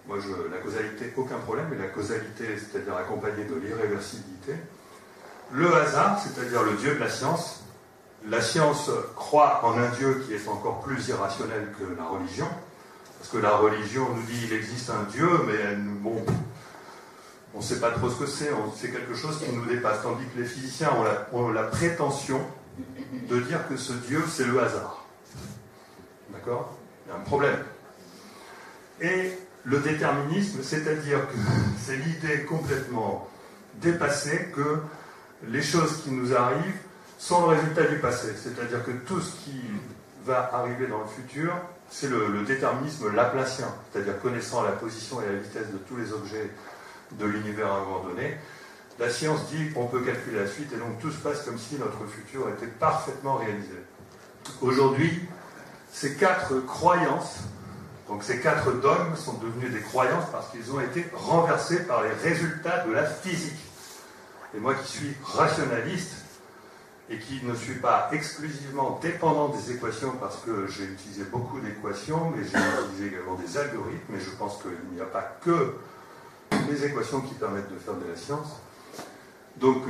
Moi, la causalité, aucun problème, mais la causalité, c'est-à-dire accompagnée de l'irréversibilité. Le hasard, c'est-à-dire le Dieu de la science. La science croit en un Dieu qui est encore plus irrationnel que la religion, parce que la religion nous dit qu'il existe un Dieu, mais bon, on ne sait pas trop ce que c'est quelque chose qui nous dépasse, tandis que les physiciens ont la prétention de dire que ce Dieu, c'est le hasard. D'accord ? Il y a un problème. Et le déterminisme, c'est-à-dire que c'est l'idée complètement dépassée que les choses qui nous arrivent sont le résultat du passé. C'est-à-dire que tout ce qui va arriver dans le futur, c'est le déterminisme laplacien, c'est-à-dire connaissant la position et la vitesse de tous les objets de l'univers à un moment donné. La science dit qu'on peut calculer la suite et donc tout se passe comme si notre futur était parfaitement réalisé. Aujourd'hui, ces 4 croyances, donc ces 4 dogmes sont devenus des croyances parce qu'ils ont été renversés par les résultats de la physique. Et moi qui suis rationaliste et qui ne suis pas exclusivement dépendant des équations parce que j'ai utilisé beaucoup d'équations, mais j'ai utilisé également des algorithmes, et je pense qu'il n'y a pas que les équations qui permettent de faire de la science. Donc,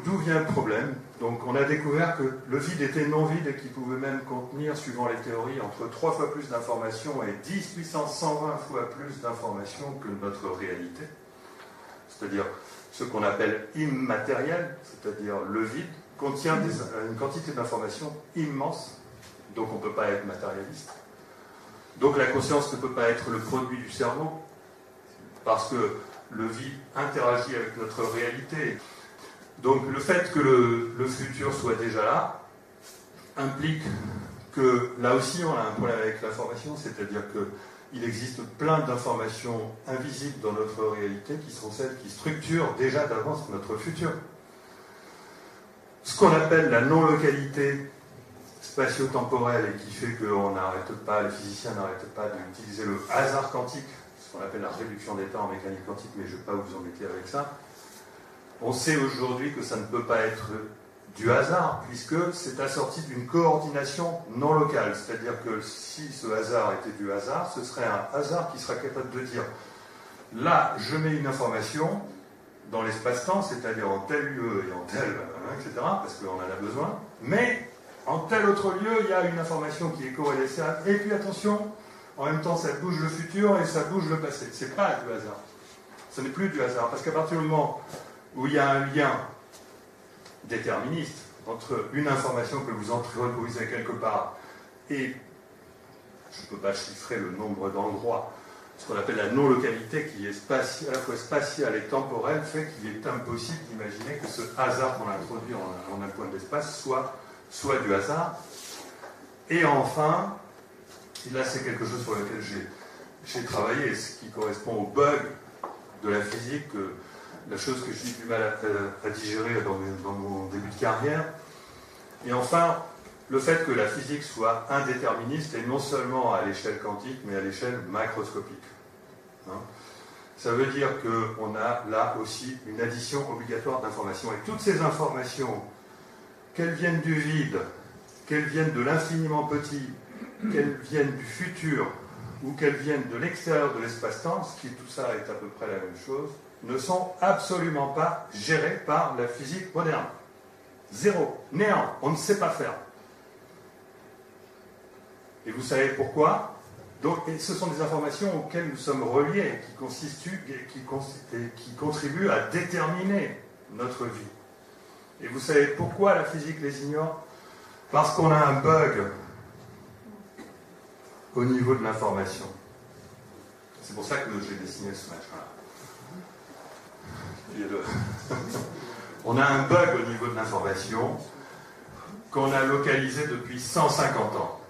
d'où vient le problème? Donc, on a découvert que le vide était non vide et qu'il pouvait même contenir, suivant les théories, entre 3 fois plus d'informations et 10 puissance 120 fois plus d'informations que notre réalité. C'est-à-dire ce qu'on appelle immatériel, c'est-à-dire le vide, contient une quantité d'informations immense, donc on ne peut pas être matérialiste. Donc la conscience ne peut pas être le produit du cerveau, parce que le vide interagit avec notre réalité. Donc le fait que le futur soit déjà là implique que là aussi on a un problème avec l'information, c'est-à-dire qu'il existe plein d'informations invisibles dans notre réalité qui sont celles qui structurent déjà d'avance notre futur. Ce qu'on appelle la non-localité spatio-temporelle et qui fait que les physiciens n'arrêtent pas d'utiliser le hasard quantique, ce qu'on appelle la réduction d'état en mécanique quantique, mais je ne vais pas vous embêter avec ça. On sait aujourd'hui que ça ne peut pas être du hasard, puisque c'est assorti d'une coordination non locale. C'est-à-dire que si ce hasard était du hasard, ce serait un hasard qui sera capable de dire là, je mets une information dans l'espace-temps, c'est-à-dire en tel lieu et en tel, etc., parce qu'on en a besoin, mais en tel autre lieu, il y a une information qui est corrélée. Et puis attention, en même temps, ça bouge le futur et ça bouge le passé. C'est pas du hasard. Ce n'est plus du hasard, parce qu'à partir du moment où il y a un lien déterministe entre une information que vous introduisez quelque part et, je ne peux pas chiffrer le nombre d'endroits, ce qu'on appelle la non-localité, qui est à la fois spatiale et temporelle, fait qu'il est impossible d'imaginer que ce hasard qu'on introduit en un point de l'espace soit du hasard. Et enfin, là c'est quelque chose sur lequel j'ai travaillé, ce qui correspond au bug de la physique, la chose que j'ai du mal à digérer dans mon début de carrière. Et enfin, le fait que la physique soit indéterministe, et non seulement à l'échelle quantique, mais à l'échelle macroscopique. Ça veut dire qu'on a là aussi une addition obligatoire d'informations. Et toutes ces informations, qu'elles viennent du vide, qu'elles viennent de l'infiniment petit, qu'elles viennent du futur, ou qu'elles viennent de l'extérieur de l'espace-temps, ce qui tout ça est à peu près la même chose, ne sont absolument pas gérées par la physique moderne. Zéro. Néant. On ne sait pas faire. Et vous savez pourquoi? Donc, ce sont des informations auxquelles nous sommes reliés, qui contribuent à déterminer notre vie. Et vous savez pourquoi la physique les ignore? Parce qu'on a un bug au niveau de l'information. C'est pour ça que j'ai dessiné ce machin-là. On a un bug au niveau de l'information qu'on a localisé depuis 150 ans.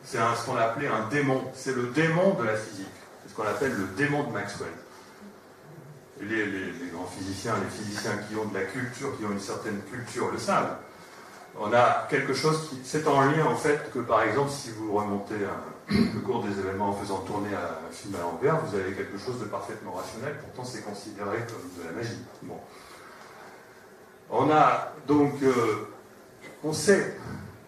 C'est ce qu'on a appelé un démon. C'est le démon de la physique. C'est ce qu'on appelle le démon de Maxwell. Et les grands physiciens, les physiciens qui ont de la culture, qui ont une certaine culture, le savent. On a quelque chose qui... C'est en lien, en fait, que par exemple, si vous remontez le cours des événements en faisant tourner un film à l'envers, vous avez quelque chose de parfaitement rationnel, pourtant c'est considéré comme de la magie. Bon. On a donc... on sait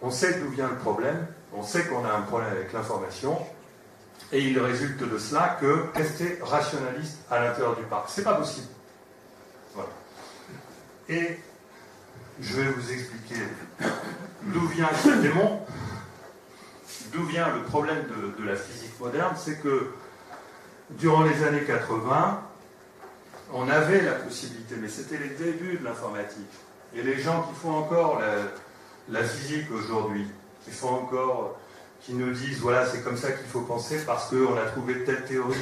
d'où vient le problème, on sait qu'on a un problème avec l'information, et il résulte de cela que rester rationaliste à l'intérieur du parc, c'est pas possible. Voilà. Et je vais vous expliquer d'où vient ce démon, d'où vient le problème de la physique moderne. C'est que durant les années 80, on avait la possibilité, mais c'était les débuts de l'informatique. Et les gens qui font encore la physique aujourd'hui, qui nous disent voilà, c'est comme ça qu'il faut penser parce qu'on a trouvé telle théorie,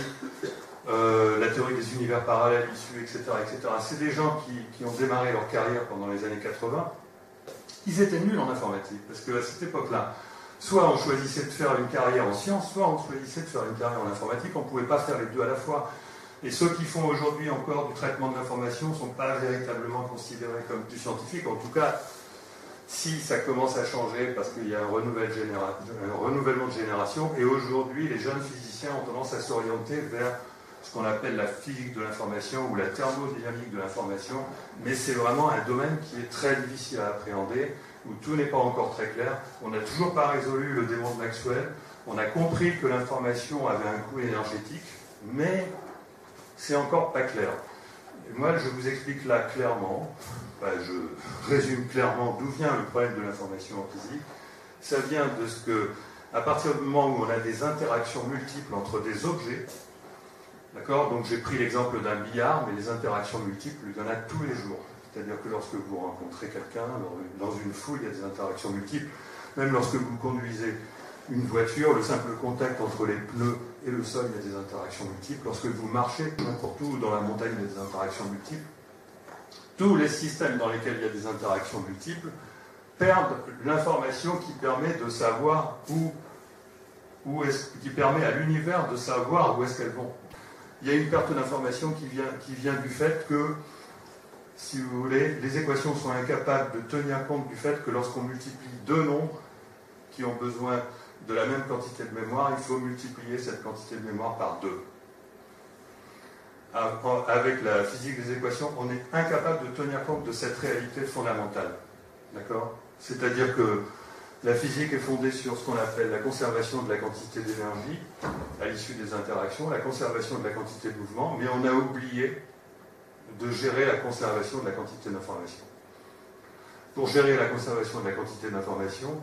la théorie des univers parallèles issus, etc. etc. C'est des gens qui ont démarré leur carrière pendant les années 80. Ils étaient nuls en informatique, parce qu'à cette époque-là, soit on choisissait de faire une carrière en sciences, soit on choisissait de faire une carrière en informatique, on ne pouvait pas faire les deux à la fois. Et ceux qui font aujourd'hui encore du traitement de l'information ne sont pas véritablement considérés comme du scientifique. En tout cas, si ça commence à changer parce qu'il y a un renouvellement de génération, et aujourd'hui les jeunes physiciens ont tendance à s'orienter vers ce qu'on appelle la physique de l'information ou la thermodynamique de l'information, mais c'est vraiment un domaine qui est très difficile à appréhender, où tout n'est pas encore très clair. On n'a toujours pas résolu le démon de Maxwell, on a compris que l'information avait un coût énergétique, mais c'est encore pas clair. Et moi, je vous explique là clairement, je résume clairement d'où vient le problème de l'information en physique. Ça vient de ce que, à partir du moment où on a des interactions multiples entre des objets, d'accord, donc j'ai pris l'exemple d'un billard, mais les interactions multiples, il y en a tous les jours. C'est-à-dire que lorsque vous rencontrez quelqu'un, dans une foule, il y a des interactions multiples. Même lorsque vous conduisez une voiture, le simple contact entre les pneus et le sol, il y a des interactions multiples. Lorsque vous marchez n'importe où, dans la montagne, il y a des interactions multiples. Tous les systèmes dans lesquels il y a des interactions multiples perdent l'information qui permet de savoir qui permet à l'univers de savoir où est-ce qu'elles vont. Il y a une perte d'information qui vient du fait que, si vous voulez, les équations sont incapables de tenir compte du fait que lorsqu'on multiplie deux nombres qui ont besoin de la même quantité de mémoire, il faut multiplier cette quantité de mémoire par 2. Avec la physique des équations, on est incapable de tenir compte de cette réalité fondamentale. D'accord ? C'est-à-dire que la physique est fondée sur ce qu'on appelle la conservation de la quantité d'énergie à l'issue des interactions, la conservation de la quantité de mouvement, mais on a oublié de gérer la conservation de la quantité d'information. Pour gérer la conservation de la quantité d'information,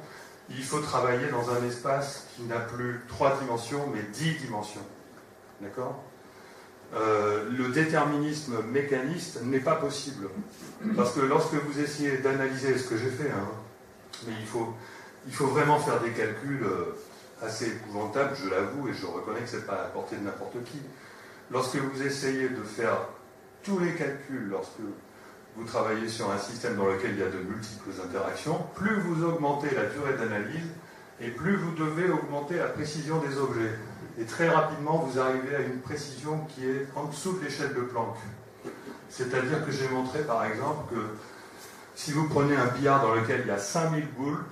il faut travailler dans un espace qui n'a plus 3 dimensions, mais 10 dimensions. D'accord ? Le déterminisme mécaniste n'est pas possible. Parce que lorsque vous essayez d'analyser ce que j'ai fait, mais il faut vraiment faire des calculs assez épouvantables, je l'avoue, et je reconnais que ce n'est pas à la portée de n'importe qui. Lorsque vous essayez de faire tous les calculs, lorsque vous travaillez sur un système dans lequel il y a de multiples interactions, plus vous augmentez la durée d'analyse, et plus vous devez augmenter la précision des objets. Et très rapidement, vous arrivez à une précision qui est en dessous de l'échelle de Planck. C'est-à-dire que j'ai montré, par exemple, que si vous prenez un billard dans lequel il y a 5000 boules,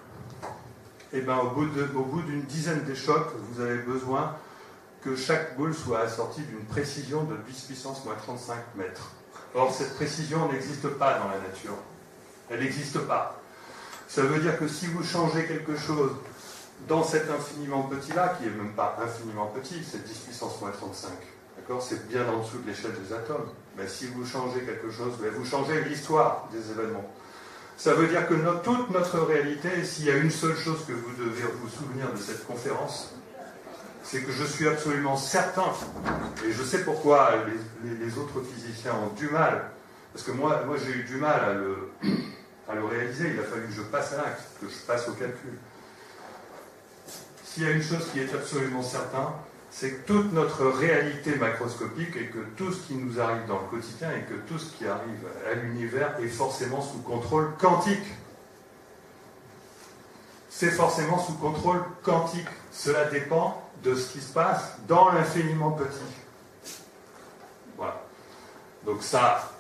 et ben, au bout d'une dizaine d'échocs, vous avez besoin que chaque boule soit assortie d'une précision de 10 puissance moins 35 mètres. Or, cette précision n'existe pas dans la nature. Elle n'existe pas. Ça veut dire que si vous changez quelque chose dans cet infiniment petit-là, qui n'est même pas infiniment petit, c'est 10 puissance moins 35, d'accord ? C'est bien en dessous de l'échelle des atomes. Mais si vous changez quelque chose, vous changez l'histoire des événements. Ça veut dire que toute notre réalité, s'il y a une seule chose que vous devez vous souvenir de cette conférence, c'est que je suis absolument certain, et je sais pourquoi les autres physiciens ont du mal, parce que moi j'ai eu du mal à le réaliser, il a fallu que je passe à l'acte, que je passe au calcul. S'il y a une chose qui est absolument certaine, c'est que toute notre réalité macroscopique et que tout ce qui nous arrive dans le quotidien et que tout ce qui arrive à l'univers est forcément sous contrôle quantique. C'est forcément sous contrôle quantique. Cela dépend de ce qui se passe dans l'infiniment petit. Voilà. Donc ça,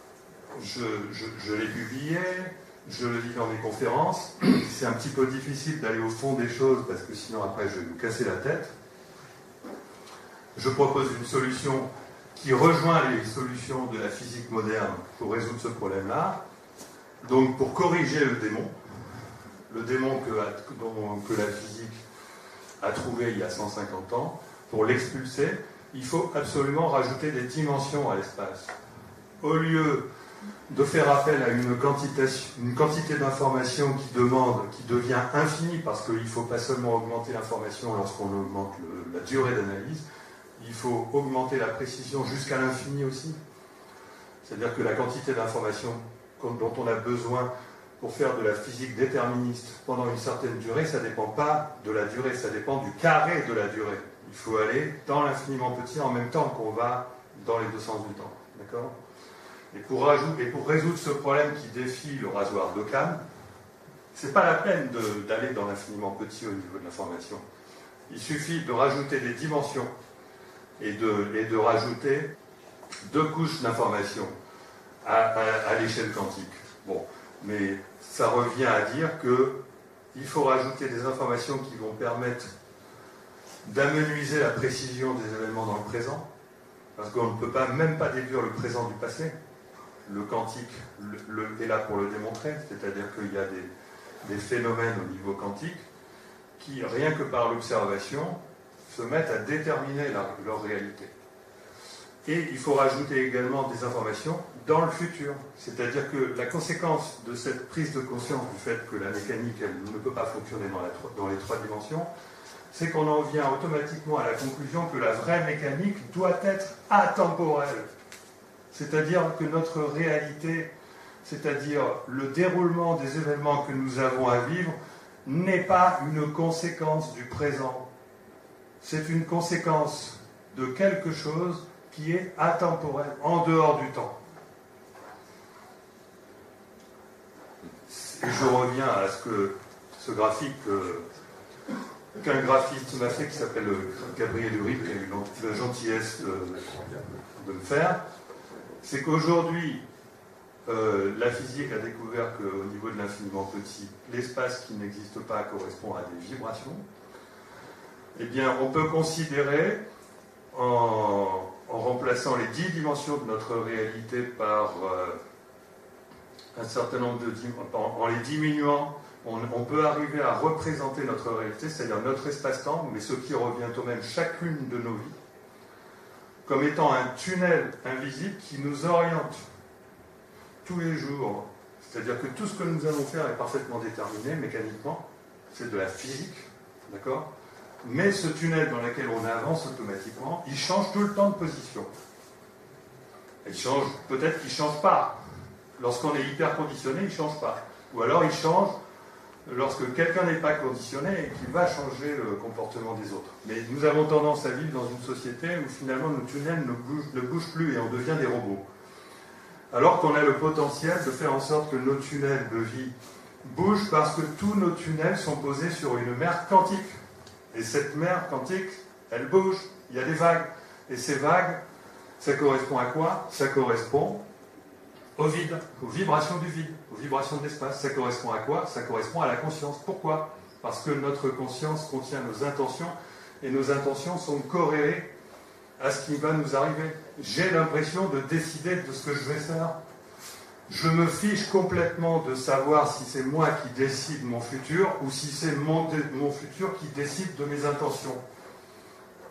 je l'ai publié, je le dis dans mes conférences, c'est un petit peu difficile d'aller au fond des choses parce que sinon après je vais vous casser la tête. Je propose une solution qui rejoint les solutions de la physique moderne pour résoudre ce problème-là. Donc pour corriger le démon que la physique a trouvé il y a 150 ans, pour l'expulser, il faut absolument rajouter des dimensions à l'espace. Au lieu de faire appel à une quantité d'informations qui devient infinie, parce qu'il ne faut pas seulement augmenter l'information lorsqu'on augmente la durée d'analyse, il faut augmenter la précision jusqu'à l'infini aussi. C'est-à-dire que la quantité d'informations dont on a besoin pour faire de la physique déterministe pendant une certaine durée, ça ne dépend pas de la durée, ça dépend du carré de la durée. Il faut aller dans l'infiniment petit en même temps qu'on va dans les deux sens du temps. D'accord ? Et pour résoudre ce problème qui défie le rasoir d'Occam, ce n'est pas la peine d'aller dans l'infiniment petit au niveau de l'information. Il suffit de rajouter des dimensions et de rajouter 2 couches d'informations à l'échelle quantique. Bon, mais ça revient à dire qu'il faut rajouter des informations qui vont permettre d'amenuiser la précision des événements dans le présent, parce qu'on ne peut même pas déduire le présent du passé. Le quantique est là pour le démontrer, c'est-à-dire qu'il y a des phénomènes au niveau quantique qui, rien que par l'observation, se mettent à déterminer leur réalité. Et il faut rajouter également des informations dans le futur. C'est-à-dire que la conséquence de cette prise de conscience du fait que la mécanique elle ne peut pas fonctionner dans les 3 dimensions, c'est qu'on en vient automatiquement à la conclusion que la vraie mécanique doit être atemporelle. C'est-à-dire que notre réalité, c'est-à-dire le déroulement des événements que nous avons à vivre, n'est pas une conséquence du présent. C'est une conséquence de quelque chose qui est atemporel, en dehors du temps. Et je reviens à ce graphique qu'un graphiste m'a fait, qui s'appelle Gabriel Uribe, qui a eu la gentillesse de me faire. C'est qu'aujourd'hui, la physique a découvert qu'au niveau de l'infiniment petit, l'espace qui n'existe pas correspond à des vibrations. Eh bien, on peut considérer, en remplaçant les 10 dimensions de notre réalité par un certain nombre de dimensions, en les diminuant, on peut arriver à représenter notre réalité, c'est-à-dire notre espace-temps, mais ce qui revient au même chacune de nos vies, comme étant un tunnel invisible qui nous oriente tous les jours. C'est-à-dire que tout ce que nous allons faire est parfaitement déterminé mécaniquement, c'est de la physique, d'accord ? Mais ce tunnel dans lequel on avance automatiquement, il change tout le temps de position. Peut-être qu'il ne change pas. Lorsqu'on est hyper conditionné, il ne change pas. Ou alors il change lorsque quelqu'un n'est pas conditionné et qu'il va changer le comportement des autres. Mais nous avons tendance à vivre dans une société où finalement nos tunnels ne bougent plus et on devient des robots. Alors qu'on a le potentiel de faire en sorte que nos tunnels de vie bougent parce que tous nos tunnels sont posés sur une mer quantique. Et cette mer quantique, elle bouge, il y a des vagues. Et ces vagues, ça correspond à quoi? Ça correspond au vide, aux vibrations du vide, aux vibrations de l'espace. Ça correspond à quoi? Ça correspond à la conscience. Pourquoi? Parce que notre conscience contient nos intentions, et nos intentions sont corrélées à ce qui va nous arriver. J'ai l'impression de décider de ce que je vais faire. Je me fiche complètement de savoir si c'est moi qui décide mon futur ou si c'est mon futur qui décide de mes intentions.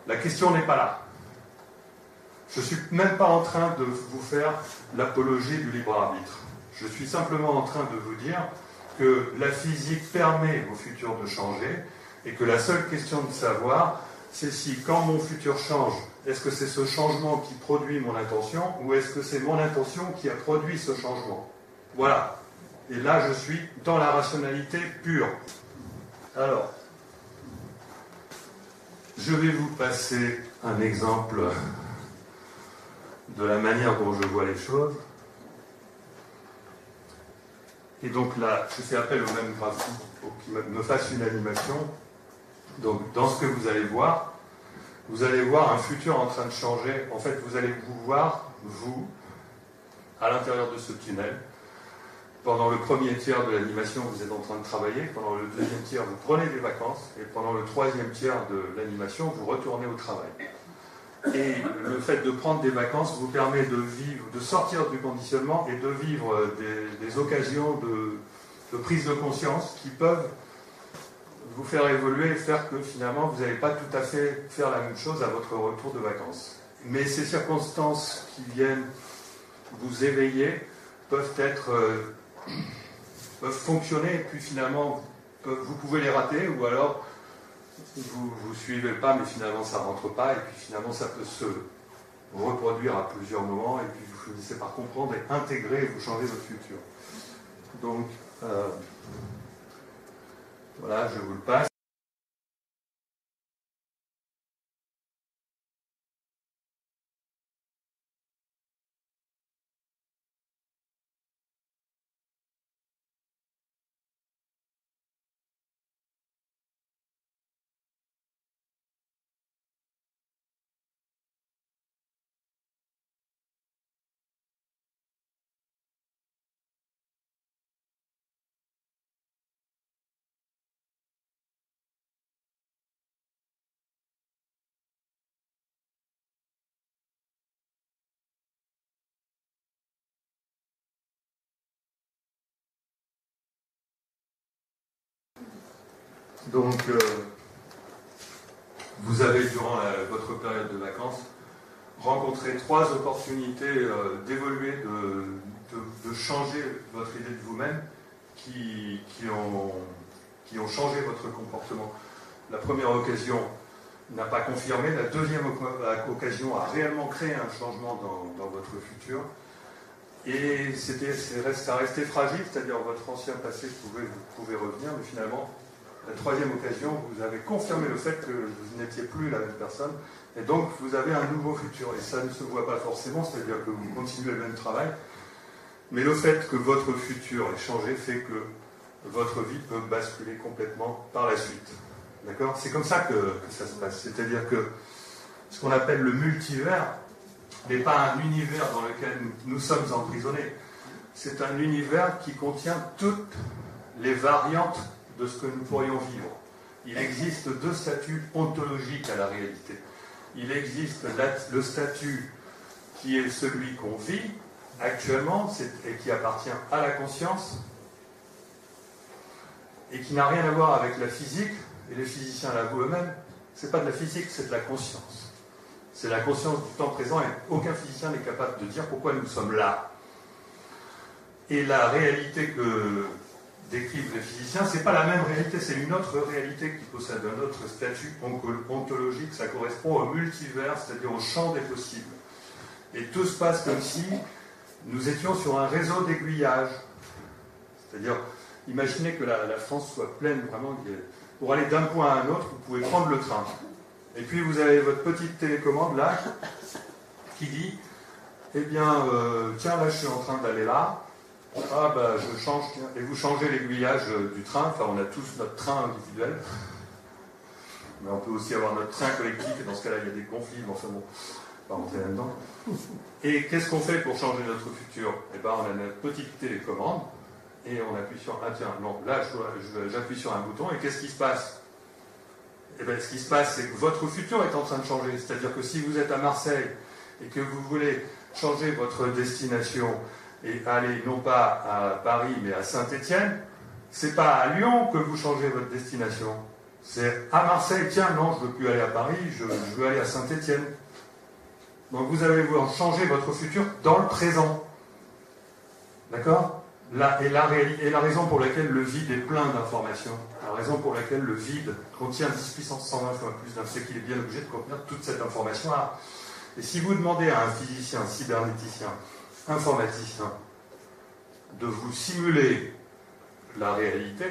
La question n'est pas là. Je ne suis même pas en train de vous faire l'apologie du libre arbitre. Je suis simplement en train de vous dire que la physique permet au futur de changer et que la seule question de savoir, c'est si quand mon futur change, est-ce que c'est ce changement qui produit mon intention ou est-ce que c'est mon intention qui a produit ce changement? Voilà. Et là, je suis dans la rationalité pure. Alors, je vais vous passer un exemple de la manière dont je vois les choses. Et donc là, je fais appel au même graphique pour qu'il me fasse une animation. Donc, dans ce que vous allez voir un futur en train de changer. En fait, vous allez vous voir, vous, à l'intérieur de ce tunnel, pendant le premier tiers de l'animation, vous êtes en train de travailler. Pendant le deuxième tiers, vous prenez des vacances. Et pendant le troisième tiers de l'animation, vous retournez au travail. Et le fait de prendre des vacances vous permet de vivre, de sortir du conditionnement et de vivre des occasions de prise de conscience qui peuvent vous faire évoluer et faire que finalement vous n'allez pas tout à fait faire la même chose à votre retour de vacances. Mais ces circonstances qui viennent vous éveiller peuvent fonctionner et puis finalement vous pouvez les rater ou alors vous ne suivez pas mais finalement ça ne rentre pas et puis finalement ça peut se reproduire à plusieurs moments et puis vous finissez par comprendre et intégrer et vous changez votre futur. Donc voilà, je vous le passe. Donc, vous avez, durant votre période de vacances, rencontré 3 opportunités d'évoluer, de changer votre idée de vous-même qui ont changé votre comportement. La première occasion n'a pas confirmé, la deuxième occasion a réellement créé un changement dans votre futur. Et ça restait fragile, c'est-à-dire votre ancien passé pouvait revenir, mais finalement, la troisième occasion, vous avez confirmé le fait que vous n'étiez plus la même personne, et donc vous avez un nouveau futur. Et ça ne se voit pas forcément, c'est-à-dire que vous continuez le même travail, mais le fait que votre futur ait changé fait que votre vie peut basculer complètement par la suite. D'accord ? C'est comme ça que ça se passe. C'est-à-dire que ce qu'on appelle le multivers n'est pas un univers dans lequel nous sommes emprisonnés. C'est un univers qui contient toutes les variantes de ce que nous pourrions vivre. Il existe 2 statuts ontologiques à la réalité. Il existe le statut qui est celui qu'on vit actuellement et qui appartient à la conscience et qui n'a rien à voir avec la physique, et les physiciens l'avouent eux-mêmes, c'est pas de la physique, c'est de la conscience. C'est la conscience du temps présent et aucun physicien n'est capable de dire pourquoi nous sommes là. Et la réalité que décrivent les physiciens, c'est pas la même réalité, c'est une autre réalité qui possède un autre statut ontologique, ça correspond au multivers, c'est-à-dire au champ des possibles. Et tout se passe comme si nous étions sur un réseau d'aiguillage. C'est-à-dire, imaginez que la France soit pleine, vraiment, pour aller d'un point à un autre, vous pouvez prendre le train. Et puis vous avez votre petite télécommande là, qui dit, eh bien, tiens, là je suis en train d'aller là, ah bah je change, et vous changez l'aiguillage du train, enfin on a tous notre train individuel, mais on peut aussi avoir notre train collectif, et dans ce cas-là il y a des conflits, mais enfin bon, on va rentrer là-dedans. Et qu'est-ce qu'on fait pour changer notre futur? Eh bien on a notre petite télécommande, et on appuie sur, ah tiens, non, là j'appuie sur un bouton, et qu'est-ce qui se passe? Eh bien ce qui se passe, c'est que votre futur est en train de changer, c'est-à-dire que si vous êtes à Marseille, et que vous voulez changer votre destination, et aller non pas à Paris mais à Saint-Étienne, c'est pas à Lyon que vous changez votre destination. C'est à Marseille, tiens, non, je ne veux plus aller à Paris, je veux aller à Saint-Étienne. Donc vous allez voir changer votre futur dans le présent. D'accord ? Et la raison pour laquelle le vide est plein d'informations, la raison pour laquelle le vide contient 10 puissance 120 fois plus d'informations, c'est qu'il est bien obligé de contenir toute cette information-là. Et si vous demandez à un physicien, cybernéticien, informaticien, de vous simuler la réalité,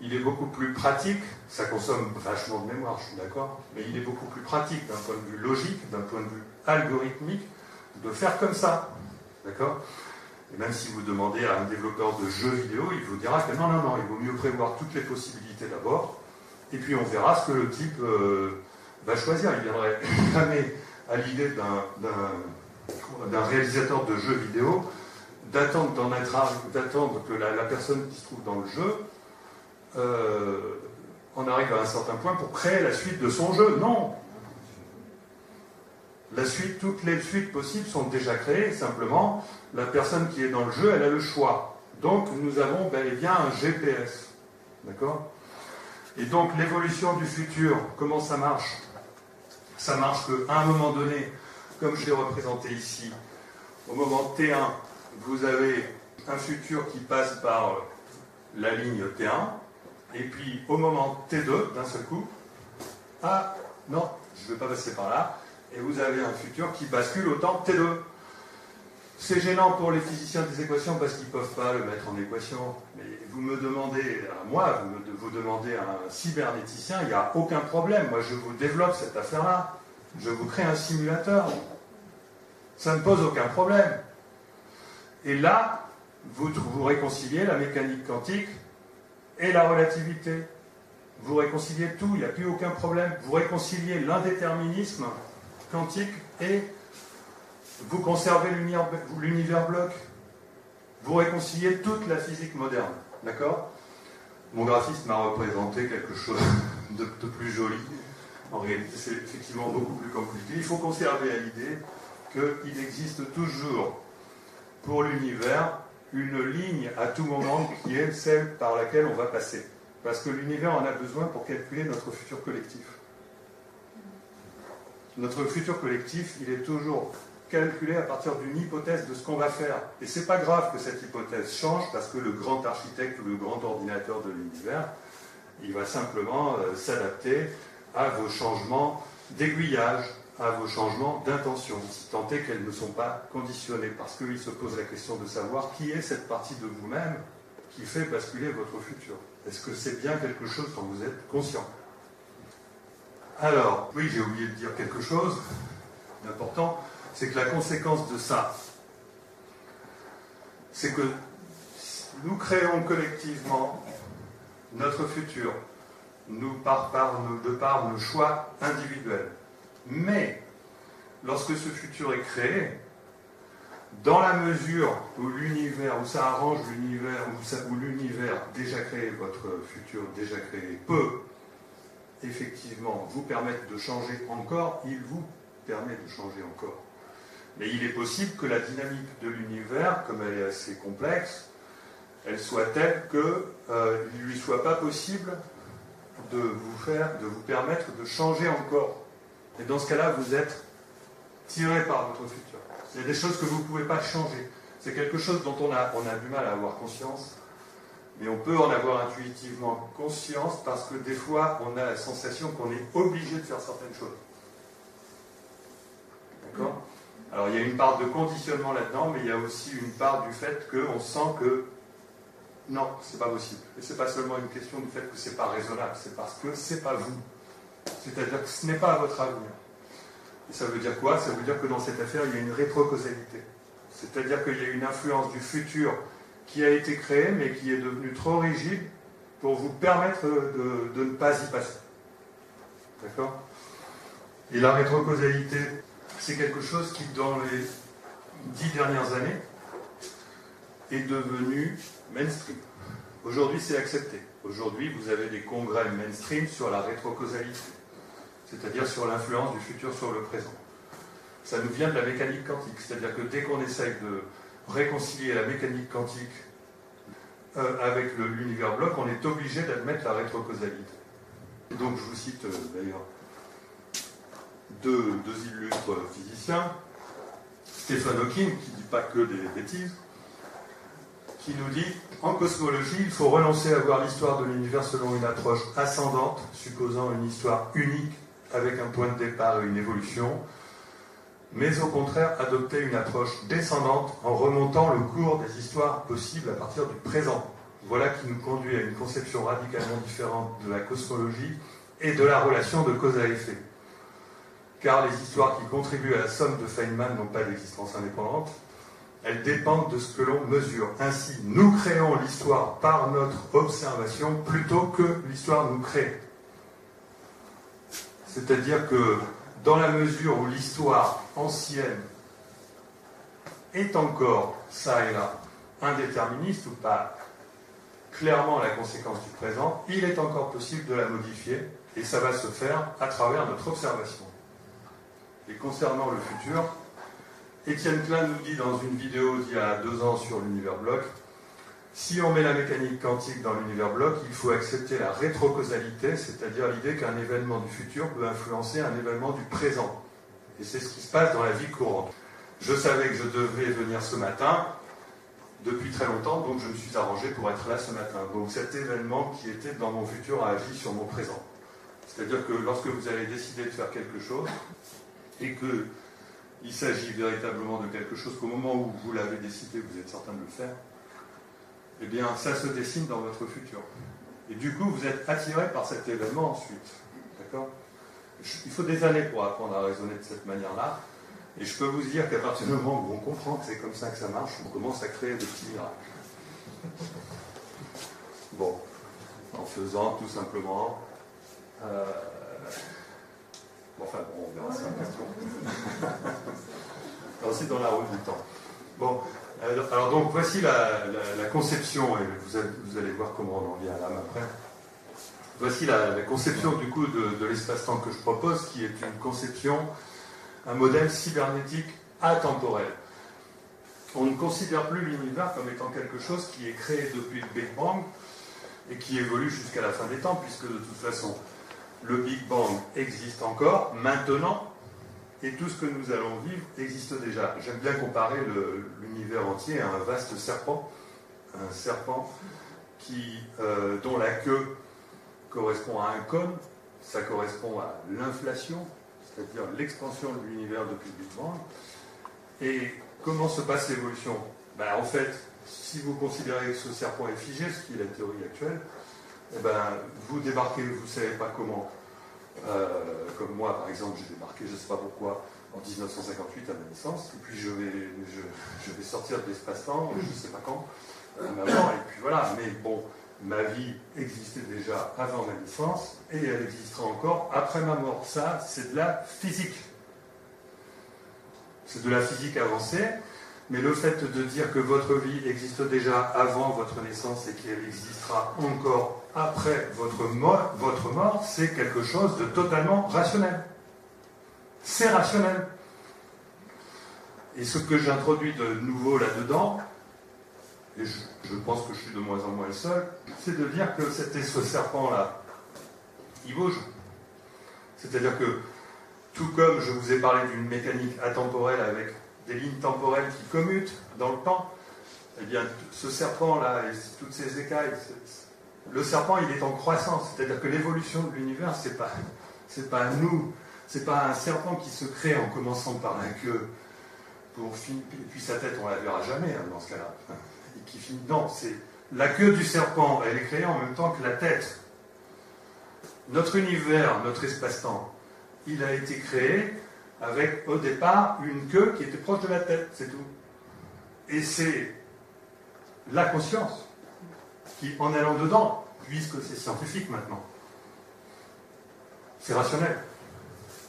il est beaucoup plus pratique, ça consomme vachement de mémoire, je suis d'accord, mais il est beaucoup plus pratique d'un point de vue logique, d'un point de vue algorithmique, de faire comme ça, d'accord ? Et même si vous demandez à un développeur de jeux vidéo, il vous dira que non, il vaut mieux prévoir toutes les possibilités d'abord, et puis on verra ce que le type va choisir. Il ne viendrait jamais à l'idée d'un réalisateur de jeux vidéo d'attendre que la personne qui se trouve dans le jeu en arrive à un certain point pour créer la suite de son jeu. Non. Toutes les suites possibles sont déjà créées, simplement, la personne qui est dans le jeu, elle a le choix. Donc, nous avons bel et bien un GPS. D'accord ? Et donc, l'évolution du futur, comment ça marche ? Ça marche qu'à un moment donné, comme je l'ai représenté ici, au moment T1, vous avez un futur qui passe par la ligne T1, et puis au moment T2, d'un seul coup, ah, non, je ne vais pas passer par là, et vous avez un futur qui bascule au temps T2. C'est gênant pour les physiciens des équations parce qu'ils ne peuvent pas le mettre en équation. Mais vous me demandez à moi, vous demandez à un cybernéticien, il n'y a aucun problème. Moi, je vous développe cette affaire-là. Je vous crée un simulateur. Ça ne pose aucun problème. Et là, vous réconciliez la mécanique quantique et la relativité. Vous réconciliez tout, il n'y a plus aucun problème. Vous réconciliez l'indéterminisme quantique et vous conservez l'univers bloc. Vous réconciliez toute la physique moderne. D'accord ? Mon graphiste m'a représenté quelque chose de plus joli. En réalité, c'est effectivement beaucoup plus compliqué. Il faut conserver à l'idée qu'il existe toujours pour l'univers une ligne à tout moment qui est celle par laquelle on va passer. Parce que l'univers en a besoin pour calculer notre futur collectif. Notre futur collectif, il est toujours calculé à partir d'une hypothèse de ce qu'on va faire. Et c'est pas grave que cette hypothèse change parce que le grand architecte ou le grand ordinateur de l'univers, il va simplement s'adapter à vos changements d'aiguillage, à vos changements d'intention, si tant est qu'elles ne sont pas conditionnées, parce qu'il se pose la question de savoir qui est cette partie de vous-même qui fait basculer votre futur. Est-ce que c'est bien quelque chose dont vous êtes conscient ? Alors, oui, j'ai oublié de dire quelque chose d'important, c'est que la conséquence de ça, c'est que nous créons collectivement notre futur, de par nos choix individuels. Mais, lorsque ce futur est créé, dans la mesure où l'univers, où ça arrange l'univers, où l'univers déjà créé, votre futur déjà créé, peut effectivement vous permettre de changer encore, il vous permet de changer encore. Mais il est possible que la dynamique de l'univers, comme elle est assez complexe, elle soit telle qu'il ne lui soit pas possible de vous permettre de changer encore. Et dans ce cas-là, vous êtes tiré par votre futur. C'est des choses que vous ne pouvez pas changer. C'est quelque chose dont on a du mal à avoir conscience, mais on peut en avoir intuitivement conscience parce que des fois, on a la sensation qu'on est obligé de faire certaines choses. D'accord ? Alors, il y a une part de conditionnement là-dedans, mais il y a aussi une part du fait qu'on sent que non, c'est pas possible. Et c'est pas seulement une question du fait que c'est pas raisonnable, c'est parce que c'est pas vous. C'est-à-dire que ce n'est pas à votre avenir. Et ça veut dire quoi ? Ça veut dire que dans cette affaire, il y a une rétrocausalité. C'est-à-dire qu'il y a une influence du futur qui a été créée, mais qui est devenue trop rigide pour vous permettre de ne pas y passer. D'accord ? Et la rétrocausalité, c'est quelque chose qui, dans les 10 dernières années, est devenu mainstream. Aujourd'hui, c'est accepté. Aujourd'hui, vous avez des congrès mainstream sur la rétrocausalité, c'est-à-dire sur l'influence du futur sur le présent. Ça nous vient de la mécanique quantique, c'est-à-dire que dès qu'on essaye de réconcilier la mécanique quantique avec l'univers bloc, on est obligé d'admettre la rétrocausalité. Et donc, je vous cite d'ailleurs deux illustres physiciens, Stephen Hawking, qui ne dit pas que des bêtises, qui nous dit « En cosmologie, il faut renoncer à voir l'histoire de l'univers selon une approche ascendante, supposant une histoire unique avec un point de départ et une évolution, mais au contraire adopter une approche descendante en remontant le cours des histoires possibles à partir du présent. Voilà qui nous conduit à une conception radicalement différente de la cosmologie et de la relation de cause à effet. Car les histoires qui contribuent à la somme de Feynman n'ont pas d'existence indépendante, elles dépendent de ce que l'on mesure. Ainsi, nous créons l'histoire par notre observation plutôt que l'histoire nous crée. C'est-à-dire que dans la mesure où l'histoire ancienne est encore, ça et là, indéterministe ou pas clairement la conséquence du présent, il est encore possible de la modifier, et ça va se faire à travers notre observation. Et concernant le futur, Étienne Klein nous dit dans une vidéo d'il y a 2 ans sur l'univers bloc, si on met la mécanique quantique dans l'univers bloc, il faut accepter la rétrocausalité, c'est-à-dire l'idée qu'un événement du futur peut influencer un événement du présent. Et c'est ce qui se passe dans la vie courante. Je savais que je devais venir ce matin, depuis très longtemps, donc je me suis arrangé pour être là ce matin. Donc cet événement qui était dans mon futur a agi sur mon présent. C'est-à-dire que lorsque vous avez décidé de faire quelque chose, et qu'il s'agit véritablement de quelque chose qu'au moment où vous l'avez décidé, vous êtes certain de le faire, eh bien ça se dessine dans votre futur. Et du coup, vous êtes attiré par cet événement ensuite. D'accord ? Il faut des années pour apprendre à raisonner de cette manière-là. Et je peux vous dire qu'à partir du moment où on comprend que c'est comme ça que ça marche, on commence à créer de petits miracles. Bon, en faisant tout simplement... Enfin, bon, on verra ça en question. Ensuite, dans la route du temps. Bon, alors donc, voici la conception, et vous allez voir comment on en vient à l'âme après. Voici la conception, du coup, de l'espace-temps que je propose, qui est une conception, un modèle cybernétique atemporel. On ne considère plus l'univers comme étant quelque chose qui est créé depuis le Big Bang et qui évolue jusqu'à la fin des temps, puisque de toute façon, le Big Bang existe encore, maintenant, et tout ce que nous allons vivre existe déjà. J'aime bien comparer l'univers entier à un vaste serpent, un serpent dont la queue correspond à un cône, ça correspond à l'inflation, c'est-à-dire l'expansion de l'univers depuis le Big Bang. Et comment se passe l'évolution? En fait, si vous considérez que ce serpent est figé, ce qui est la théorie actuelle, vous débarquez, vous ne savez pas comment. Comme moi, par exemple, j'ai débarqué, je ne sais pas pourquoi, en 1958 à ma naissance, et puis je vais sortir de l'espace-temps, je ne sais pas quand, à ma mort, et puis voilà. Mais bon, ma vie existait déjà avant ma naissance, et elle existera encore après ma mort. Ça, c'est de la physique. C'est de la physique avancée, mais le fait de dire que votre vie existe déjà avant votre naissance et qu'elle existera encore après votre mort, c'est quelque chose de totalement rationnel. C'est rationnel. Et ce que j'introduis de nouveau là-dedans, et je pense que je suis de moins en moins le seul, c'est de dire que ce serpent-là, il bouge. C'est-à-dire que, tout comme je vous ai parlé d'une mécanique atemporelle avec des lignes temporelles qui commutent dans le temps, eh bien, ce serpent-là et toutes ces écailles, le serpent, il est en croissance. C'est-à-dire que l'évolution de l'univers, c'est pas nous, c'est pas un serpent qui se crée en commençant par la queue, et puis sa tête, on la verra jamais dans ce cas-là. Et qui finit. Non, c'est la queue du serpent, elle est créée en même temps que la tête. Notre univers, notre espace-temps, il a été créé avec, au départ, une queue qui était proche de la tête, c'est tout. Et c'est la conscience qui, en allant dedans, puisque c'est scientifique maintenant, c'est rationnel.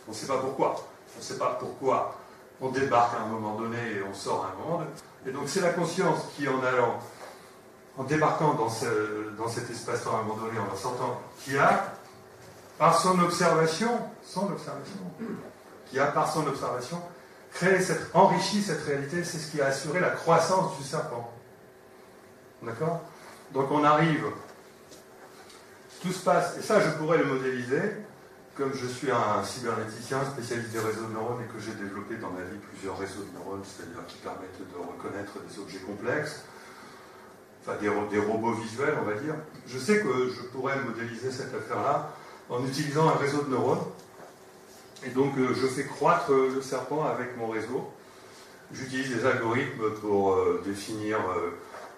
On ne sait pas pourquoi. On ne sait pas pourquoi on débarque à un moment donné et on sort un monde. Et donc c'est la conscience qui, en débarquant dans cet espace-temps à un moment donné, en sortant, qui a, par son observation, enrichi cette réalité, c'est ce qui a assuré la croissance du serpent. D'accord? Donc on arrive, tout se passe, et ça je pourrais le modéliser, comme je suis un cybernéticien spécialiste des réseaux de neurones et que j'ai développé dans ma vie plusieurs réseaux de neurones, c'est-à-dire qui permettent de reconnaître des objets complexes, enfin des robots visuels on va dire. Je sais que je pourrais modéliser cette affaire-là en utilisant un réseau de neurones. Et donc je fais croître le serpent avec mon réseau. J'utilise des algorithmes pour définir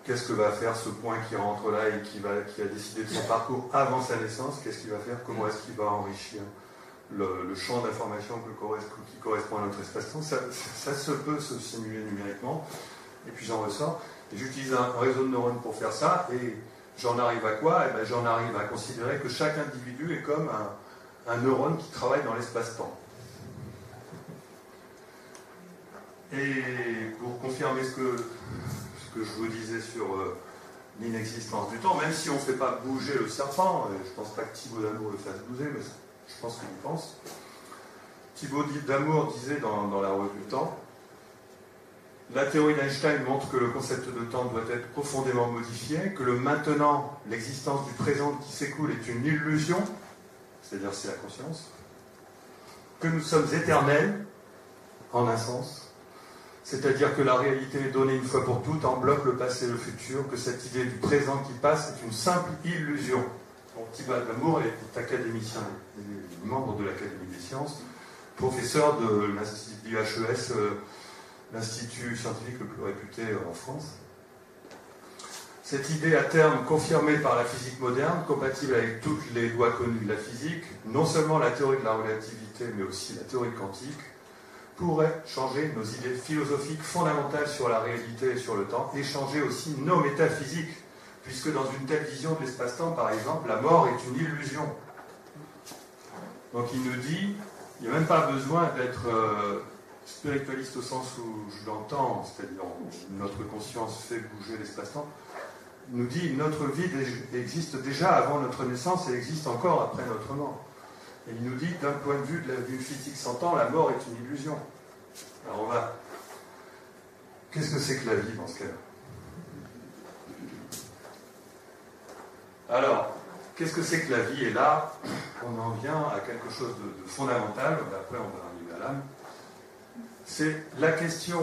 qu'est-ce que va faire ce point qui rentre là et qui a décidé de son parcours avant sa naissance, qu'est-ce qu'il va faire, comment est-ce qu'il va enrichir le champ d'information qui correspond à notre espace-temps. Ça se peut se simuler numériquement, et puis j'en ressors. Et j'utilise un réseau de neurones pour faire ça, et j'en arrive à quoi? J'en arrive à considérer que chaque individu est comme un neurone qui travaille dans l'espace-temps. Et pour confirmer ce que je vous disais sur l'inexistence du temps, même si on ne fait pas bouger le serpent, et je ne pense pas que Thibaut d'Amour le fasse bouger, mais je pense qu'il y pense. Thibaut d'Amour disait dans La Revue du Temps, la théorie d'Einstein montre que le concept de temps doit être profondément modifié, que le maintenant, l'existence du présent qui s'écoule est une illusion, c'est-à-dire c'est la conscience, que nous sommes éternels, en un sens, c'est-à-dire que la réalité est donnée une fois pour toutes, enveloppe le passé et le futur, que cette idée du présent qui passe est une simple illusion. Bon, Thibaut d'Amour est académicien, membre de l'Académie des sciences, professeur de l'HES, l'institut scientifique le plus réputé en France. Cette idée à terme confirmée par la physique moderne, compatible avec toutes les lois connues de la physique, non seulement la théorie de la relativité, mais aussi la théorie quantique, pourrait changer nos idées philosophiques fondamentales sur la réalité et sur le temps, et changer aussi nos métaphysiques, puisque dans une telle vision de l'espace-temps, par exemple, la mort est une illusion. Donc il nous dit, il n'y a même pas besoin d'être spiritualiste au sens où je l'entends, c'est-à-dire notre conscience fait bouger l'espace-temps. Il nous dit, notre vie existe déjà avant notre naissance et existe encore après notre mort. Et il nous dit, d'un point de vue d'une physique sans temps, la mort est une illusion. Alors on va... Qu'est-ce que c'est que la vie dans ce cas-là? Alors, qu'est-ce que c'est que la vie? Et là, on en vient à quelque chose de fondamental, après on va arriver à l'âme. C'est la question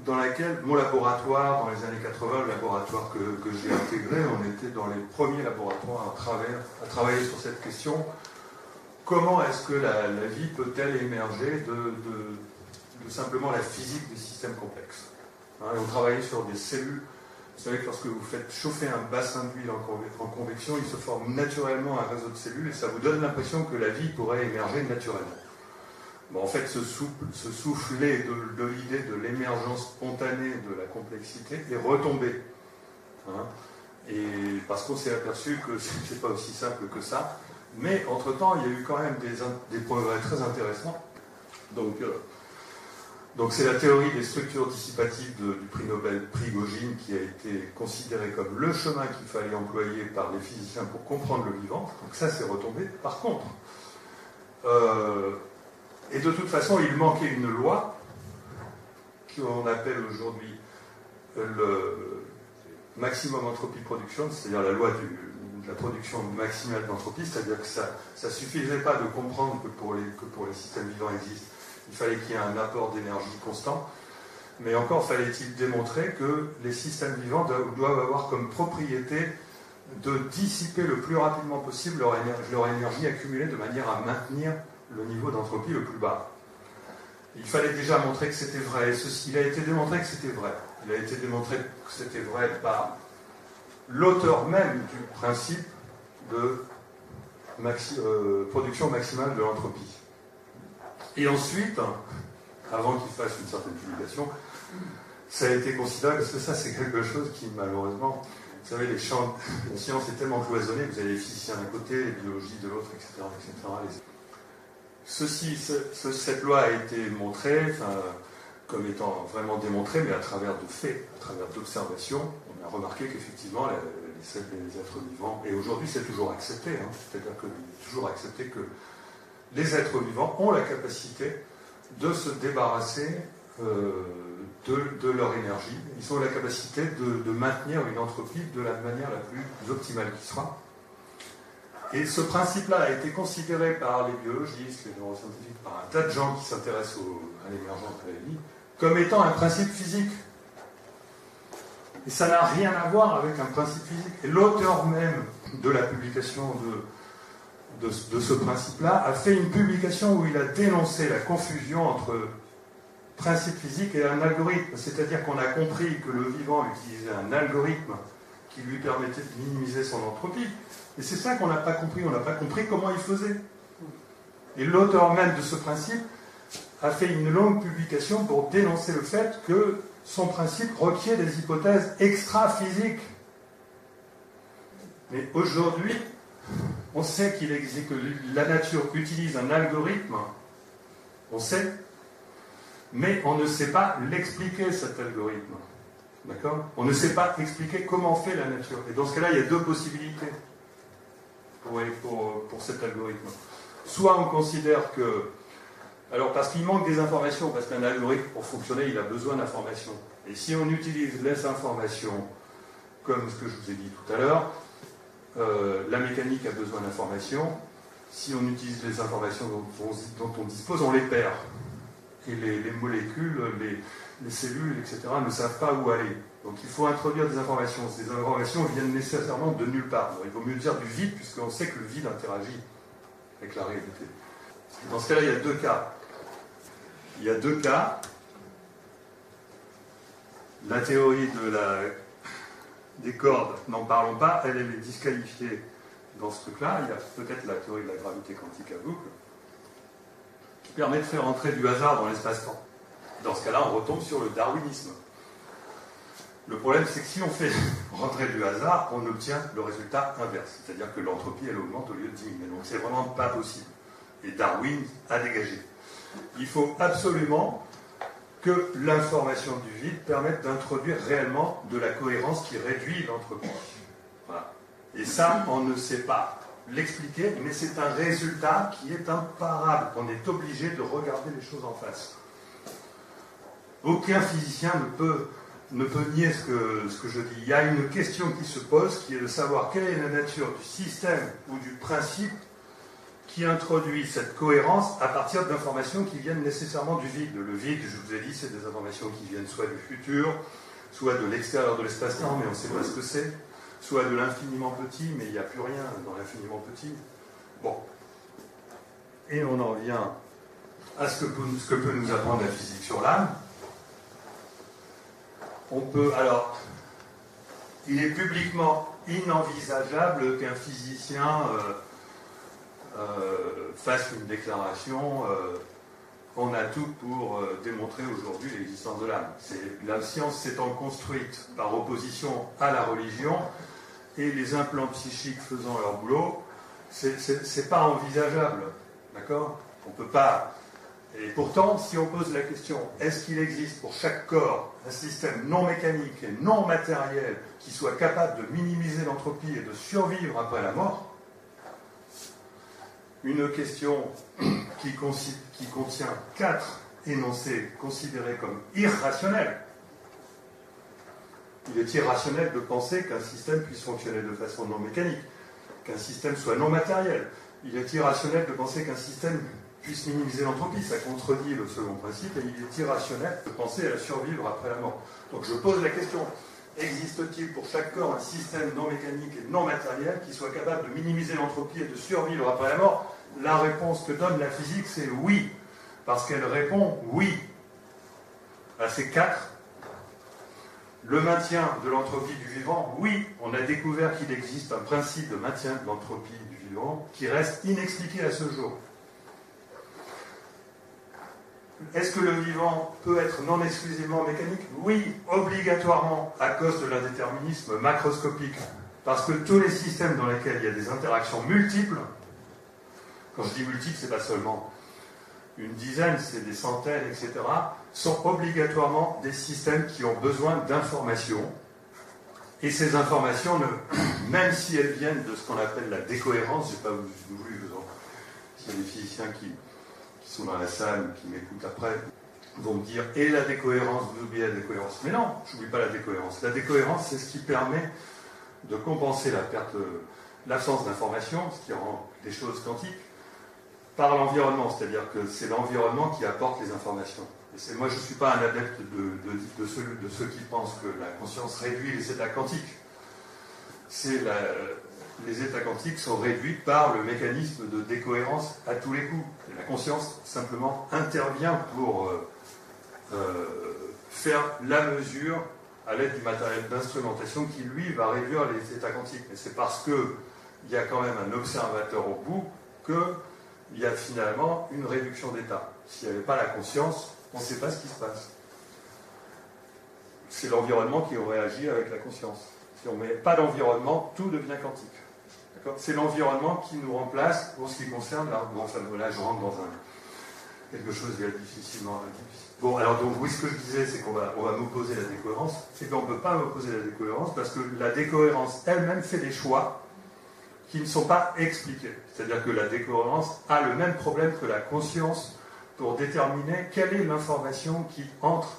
dans laquelle mon laboratoire, dans les années 80, le laboratoire que j'ai intégré, on était dans les premiers laboratoires à travailler sur cette question. Comment est-ce que la vie peut-elle émerger de simplement la physique des systèmes complexes, hein? On travaillait sur des cellules. Vous savez que lorsque vous faites chauffer un bassin d'huile en convection, il se forme naturellement un réseau de cellules et ça vous donne l'impression que la vie pourrait émerger naturellement. Bon, en fait, ce soufflet de l'idée de l'émergence spontanée de la complexité est retombé. Hein, et parce qu'on s'est aperçu que ce n'est pas aussi simple que ça. Mais entre-temps, il y a eu quand même des progrès très intéressants. Donc c'est la théorie des structures dissipatives du prix Nobel Prigogine qui a été considérée comme le chemin qu'il fallait employer par les physiciens pour comprendre le vivant. Donc ça, c'est retombé. Par contre, et de toute façon, il manquait une loi qu'on appelle aujourd'hui le maximum entropie production, c'est-à-dire la loi de la production maximale d'entropie, c'est-à-dire que ça ne suffisait pas de comprendre que pour les systèmes vivants existent, il fallait qu'il y ait un apport d'énergie constant, mais encore fallait-il démontrer que les systèmes vivants doivent avoir comme propriété de dissiper le plus rapidement possible leur énergie accumulée de manière à maintenir le niveau d'entropie le plus bas. Il fallait déjà montrer que c'était vrai. Il a été démontré que c'était vrai. Il a été démontré que c'était vrai par l'auteur même du principe de production maximale de l'entropie. Et ensuite, avant qu'il fasse une certaine publication, ça a été considéré, parce que ça c'est quelque chose qui malheureusement, vous savez, la science est tellement cloisonnée, vous avez les physiciens d'un côté, les biologistes de l'autre, etc. Cette loi a été montrée comme étant vraiment démontrée, mais à travers de faits, à travers d'observations. On a remarqué qu'effectivement, les êtres vivants, et aujourd'hui c'est toujours accepté, hein, c'est-à-dire que c'est toujours accepté que les êtres vivants ont la capacité de se débarrasser de leur énergie. Ils ont la capacité de maintenir une entropie de la manière la plus optimale qui soit. Et ce principe-là a été considéré par les biologistes, les neuroscientifiques, par un tas de gens qui s'intéressent à l'émergence de la vie, comme étant un principe physique. Et ça n'a rien à voir avec un principe physique. Et l'auteur même de la publication de ce principe-là a fait une publication où il a dénoncé la confusion entre principe physique et un algorithme. C'est-à-dire qu'on a compris que le vivant utilisait un algorithme qui lui permettait de minimiser son entropie. Et c'est ça qu'on n'a pas compris. On n'a pas compris comment il faisait. Et l'auteur même de ce principe a fait une longue publication pour dénoncer le fait que son principe requiert des hypothèses extra-physiques. Mais aujourd'hui, on sait que la nature utilise un algorithme. On sait. Mais on ne sait pas l'expliquer, cet algorithme. D'accord? On ne sait pas expliquer comment fait la nature. Et dans ce cas-là, il y a deux possibilités pour cet algorithme. Soit on considère que... Alors, parce qu'il manque des informations, parce qu'un algorithme, pour fonctionner, il a besoin d'informations. Et si on utilise les informations, comme ce que je vous ai dit tout à l'heure, la mécanique a besoin d'informations. Si on utilise les informations dont on dispose, on les perd. Et les molécules, les cellules, etc., ne savent pas où aller. Donc il faut introduire des informations. Ces informations viennent nécessairement de nulle part. Alors, il vaut mieux dire du vide, puisqu'on sait que le vide interagit avec la réalité. Dans ce cas-là, il y a deux cas. Il y a deux cas. La théorie des cordes, n'en parlons pas, elle est disqualifiée dans ce truc-là. Il y a peut-être la théorie de la gravité quantique à boucle, qui permet de faire entrer du hasard dans l'espace-temps. Dans ce cas-là, on retombe sur le darwinisme. Le problème, c'est que si on fait rentrer du hasard, on obtient le résultat inverse. C'est-à-dire que l'entropie, elle augmente au lieu de diminuer. Donc c'est vraiment pas possible. Et Darwin a dégagé. Il faut absolument que l'information du vide permette d'introduire réellement de la cohérence qui réduit l'entropie. Voilà. Et ça, on ne sait pas l'expliquer, mais c'est un résultat qui est imparable. On est obligé de regarder les choses en face. Aucun physicien ne peut nier ce que je dis. Il y a une question qui se pose, qui est de savoir quelle est la nature du système ou du principe qui introduit cette cohérence à partir d'informations qui viennent nécessairement du vide. Le vide, je vous ai dit, c'est des informations qui viennent soit du futur, soit de l'extérieur de l'espace-temps, mais on ne sait pas ce que c'est, soit de l'infiniment petit, mais il n'y a plus rien dans l'infiniment petit. Bon. Et on en vient à ce que peut nous apprendre la physique sur l'âme. On peut, alors, il est publiquement inenvisageable qu'un physicien fasse une déclaration on a tout pour démontrer aujourd'hui l'existence de l'âme. La science s'étant construite par opposition à la religion et les implants psychiques faisant leur boulot, c'est pas envisageable, d'accord? On peut pas. Et pourtant, si on pose la question, est-ce qu'il existe pour chaque corps un système non mécanique et non matériel qui soit capable de minimiser l'entropie et de survivre après la mort? Une question qui contient 4 énoncés considérés comme irrationnels. Il est irrationnel de penser qu'un système puisse fonctionner de façon non mécanique, qu'un système soit non matériel. Il est irrationnel de penser qu'un système puisse minimiser l'entropie, ça contredit le second principe, et il est irrationnel de penser à survivre après la mort. Donc je pose la question, existe-t-il pour chaque corps un système non mécanique et non matériel qui soit capable de minimiser l'entropie et de survivre après la mort? La réponse que donne la physique, c'est oui, parce qu'elle répond oui à ces 4. Le maintien de l'entropie du vivant, oui, on a découvert qu'il existe un principe de maintien de l'entropie du vivant qui reste inexpliqué à ce jour. Est-ce que le vivant peut être non exclusivement mécanique? Oui, obligatoirement, à cause de l'indéterminisme macroscopique. Parce que tous les systèmes dans lesquels il y a des interactions multiples, quand je dis multiples, c'est pas seulement une dizaine, c'est des centaines, etc., sont obligatoirement des systèmes qui ont besoin d'informations. Et ces informations, même si elles viennent de ce qu'on appelle la décohérence, je n'ai pas voulu, s'il y a des physiciens qui sont dans la salle ou qui m'écoutent après, vont me dire « et la décohérence, vous oubliez la décohérence ». Mais non, je n'oublie pas la décohérence. La décohérence, c'est ce qui permet de compenser l'absence d'information, ce qui rend les choses quantiques, par l'environnement, c'est-à-dire que c'est l'environnement qui apporte les informations. Et moi, je ne suis pas un adepte de ceux qui pensent que la conscience réduit les états quantiques. Les états quantiques sont réduits par le mécanisme de décohérence à tous les coups. Et la conscience, simplement, intervient pour faire la mesure à l'aide du matériel d'instrumentation qui, lui, va réduire les états quantiques. Mais c'est parce qu'il y a quand même un observateur au bout qu'il y a finalement une réduction d'état. S'il n'y avait pas la conscience, on ne sait pas ce qui se passe. C'est l'environnement qui réagit avec la conscience. Si on ne met pas d'environnement, tout devient quantique. C'est l'environnement qui nous remplace pour ce qui concerne... Là je rentre dans quelque chose de difficilement difficile. Bon, alors donc oui, ce que je disais, c'est qu'on va m'opposer la décohérence. Et bien on ne peut pas m'opposer la décohérence parce que la décohérence elle-même fait des choix qui ne sont pas expliqués. C'est-à-dire que la décohérence a le même problème que la conscience pour déterminer quelle est l'information qui entre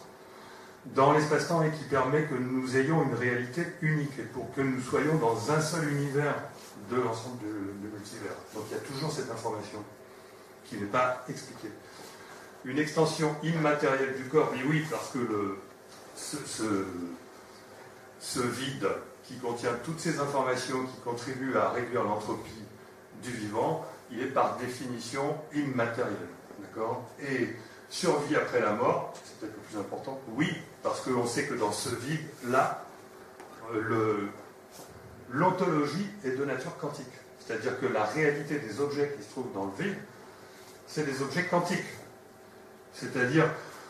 dans l'espace-temps et qui permet que nous ayons une réalité unique et pour que nous soyons dans un seul univers de l'ensemble du multivers. Donc il y a toujours cette information qui n'est pas expliquée. Une extension immatérielle du corps, mais oui, parce que ce vide qui contient toutes ces informations qui contribuent à réduire l'entropie du vivant, il est par définition immatériel. D'accord ? Et survie après la mort, c'est peut-être le plus important, oui, parce qu'on sait que dans ce vide-là, l'ontologie est de nature quantique. C'est-à-dire que la réalité des objets qui se trouvent dans le vide, c'est des objets quantiques. C'est-à-dire,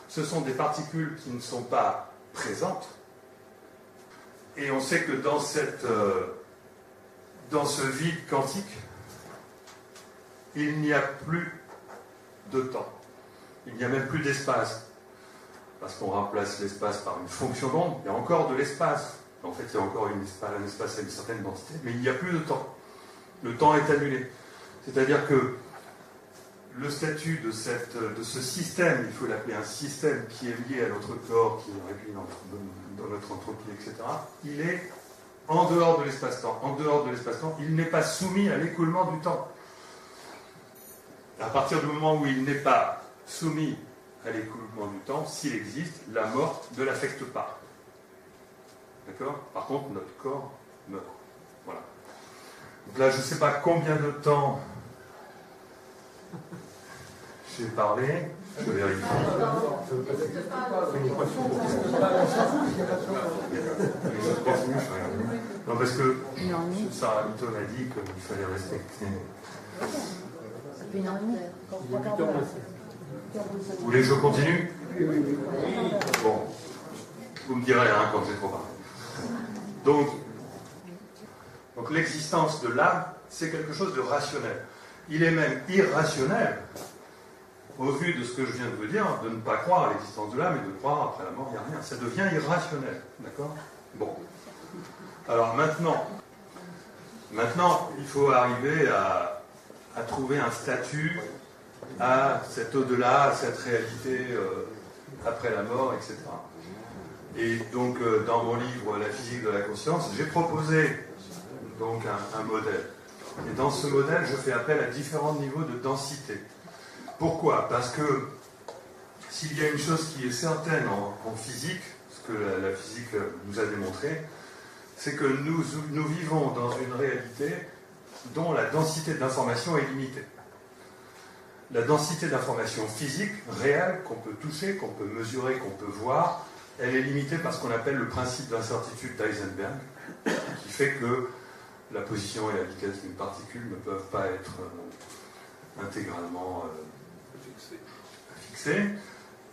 ce sont des particules qui ne sont pas présentes. Et on sait que dans ce vide quantique, il n'y a plus de temps. Il n'y a même plus d'espace. Parce qu'on remplace l'espace par une fonction d'onde, il y a encore de l'espace. En fait, il y a encore un espace à une certaine densité, mais il n'y a plus de temps. Le temps est annulé. C'est-à-dire que le statut de ce système, il faut l'appeler un système qui est lié à notre corps, qui est réduit dans notre entropie, etc., il est en dehors de l'espace-temps. En dehors de l'espace-temps, il n'est pas soumis à l'écoulement du temps. À partir du moment où il n'est pas soumis à l'écoulement du temps, s'il existe, la mort ne l'affecte pas. D'accord ? Par contre, notre corps meurt. Voilà. Donc là, je ne sais pas combien de temps j'ai parlé. Je vérifie. Non, parce que Sarah Mito m'a dit qu'il fallait respecter. Vous voulez que je continue ? Bon. Vous me direz quand j'ai trop parlé. Donc l'existence de l'âme, c'est quelque chose de rationnel. Il est même irrationnel, au vu de ce que je viens de vous dire, de ne pas croire à l'existence de l'âme et de croire après la mort, il n'y a rien. Ça devient irrationnel. D'accord ? Bon. Alors maintenant, il faut arriver à trouver un statut à cet au-delà, à cette réalité après la mort, etc. Et donc, dans mon livre « La physique de la conscience », j'ai proposé donc un modèle. Et dans ce modèle, je fais appel à différents niveaux de densité. Pourquoi ? Parce que s'il y a une chose qui est certaine en physique, ce que la physique nous a démontré, c'est que nous vivons dans une réalité dont la densité d'information est limitée. La densité d'information physique, réelle, qu'on peut toucher, qu'on peut mesurer, qu'on peut voir, elle est limitée par ce qu'on appelle le principe d'incertitude d'Heisenberg, qui fait que la position et la vitesse d'une particule ne peuvent pas être intégralement fixées.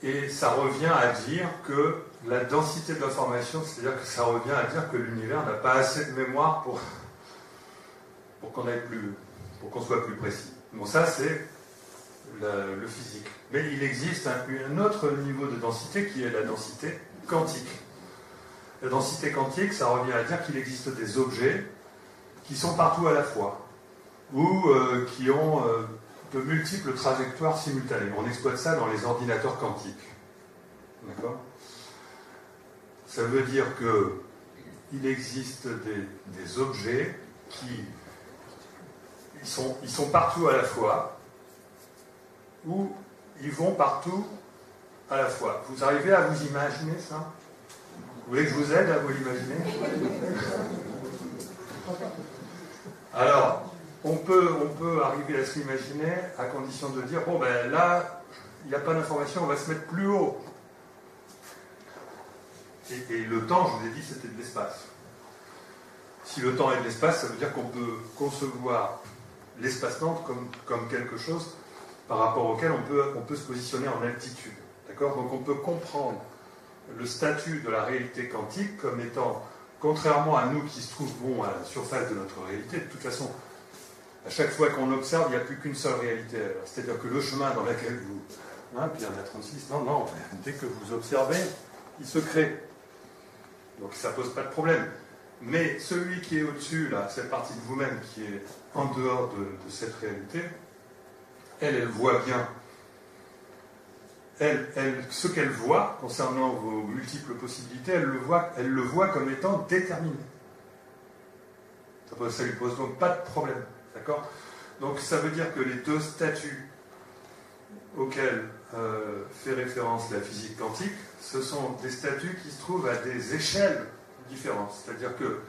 Et ça revient à dire que la densité de l'information, c'est-à-dire que ça revient à dire que l'univers n'a pas assez de mémoire pour qu'on soit plus précis. Bon, ça c'est le physique. Mais il existe un autre niveau de densité qui est la densité quantique. La densité quantique, ça revient à dire qu'il existe des objets qui sont partout à la fois, ou qui ont de multiples trajectoires simultanées. On exploite ça dans les ordinateurs quantiques. D'accord ? Ça veut dire qu'il existe des objets qui ils sont partout à la fois, ou ils vont partout à la fois. Vous arrivez à vous imaginer ça ? Vous voulez que je vous aide à vous l'imaginer ? Alors, on peut arriver à se l'imaginer à condition de dire, bon ben là, il n'y a pas d'information, on va se mettre plus haut. Et le temps, je vous ai dit, c'était de l'espace. Si le temps est de l'espace, ça veut dire qu'on peut concevoir l'espace-temps comme quelque chose par rapport auquel on peut se positionner en altitude. D'accord ? Donc on peut comprendre le statut de la réalité quantique comme étant, contrairement à nous qui se trouvons à la surface de notre réalité, de toute façon, à chaque fois qu'on observe, il n'y a plus qu'une seule réalité. C'est-à-dire que le chemin dans lequel hein, puis il y en a 36. Non, non, dès que vous observez, il se crée. Donc ça ne pose pas de problème. Mais celui qui est au-dessus, là, cette partie de vous-même qui est en dehors de cette réalité, elle voit bien. Ce qu'elle voit concernant vos multiples possibilités, elle le voit comme étant déterminé. Ça lui pose donc pas de problème. D'accord ? Donc ça veut dire que les deux statuts auxquels fait référence la physique quantique, ce sont des statuts qui se trouvent à des échelles différentes. C'est-à-dire que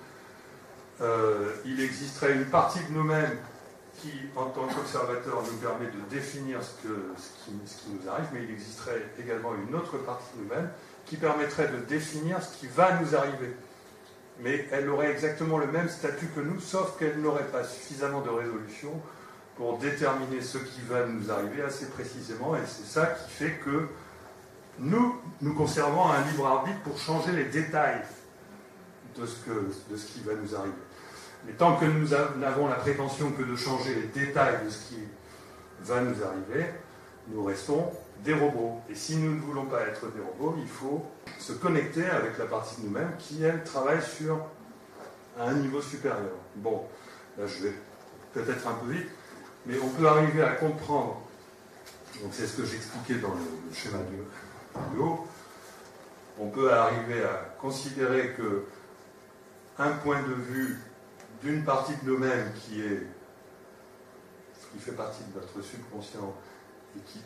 il existerait une partie de nous-mêmes qui, en tant qu'observateur, nous permet de définir ce qui nous arrive, mais il existerait également une autre partie de nous-mêmes qui permettrait de définir ce qui va nous arriver. Mais elle aurait exactement le même statut que nous, sauf qu'elle n'aurait pas suffisamment de résolution pour déterminer ce qui va nous arriver assez précisément, et c'est ça qui fait que nous conservons un libre arbitre pour changer les détails de ce qui va nous arriver. Mais tant que nous n'avons la prétention que de changer les détails de ce qui va nous arriver, nous restons des robots. Et si nous ne voulons pas être des robots, il faut se connecter avec la partie de nous-mêmes qui, elle, travaille sur un niveau supérieur. Bon, là je vais peut-être un peu vite, mais on peut arriver à comprendre, donc c'est ce que j'expliquais dans le schéma du haut, on peut arriver à considérer que un point de vue d'une partie de nous-mêmes qui fait partie de notre subconscient et qui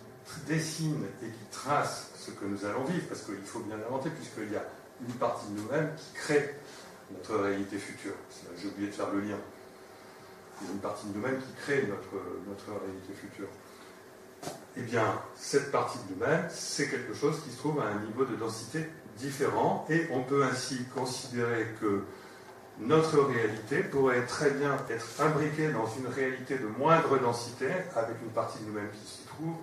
dessine et qui trace ce que nous allons vivre, parce qu'il faut bien l'inventer, puisqu'il y a une partie de nous-mêmes qui crée notre réalité future. J'ai oublié de faire le lien. Il y a une partie de nous-mêmes qui crée notre réalité future. Eh bien, cette partie de nous-mêmes, c'est quelque chose qui se trouve à un niveau de densité différent, et on peut ainsi considérer que notre réalité pourrait très bien être imbriquée dans une réalité de moindre densité, avec une partie de nous-mêmes qui s'y trouve,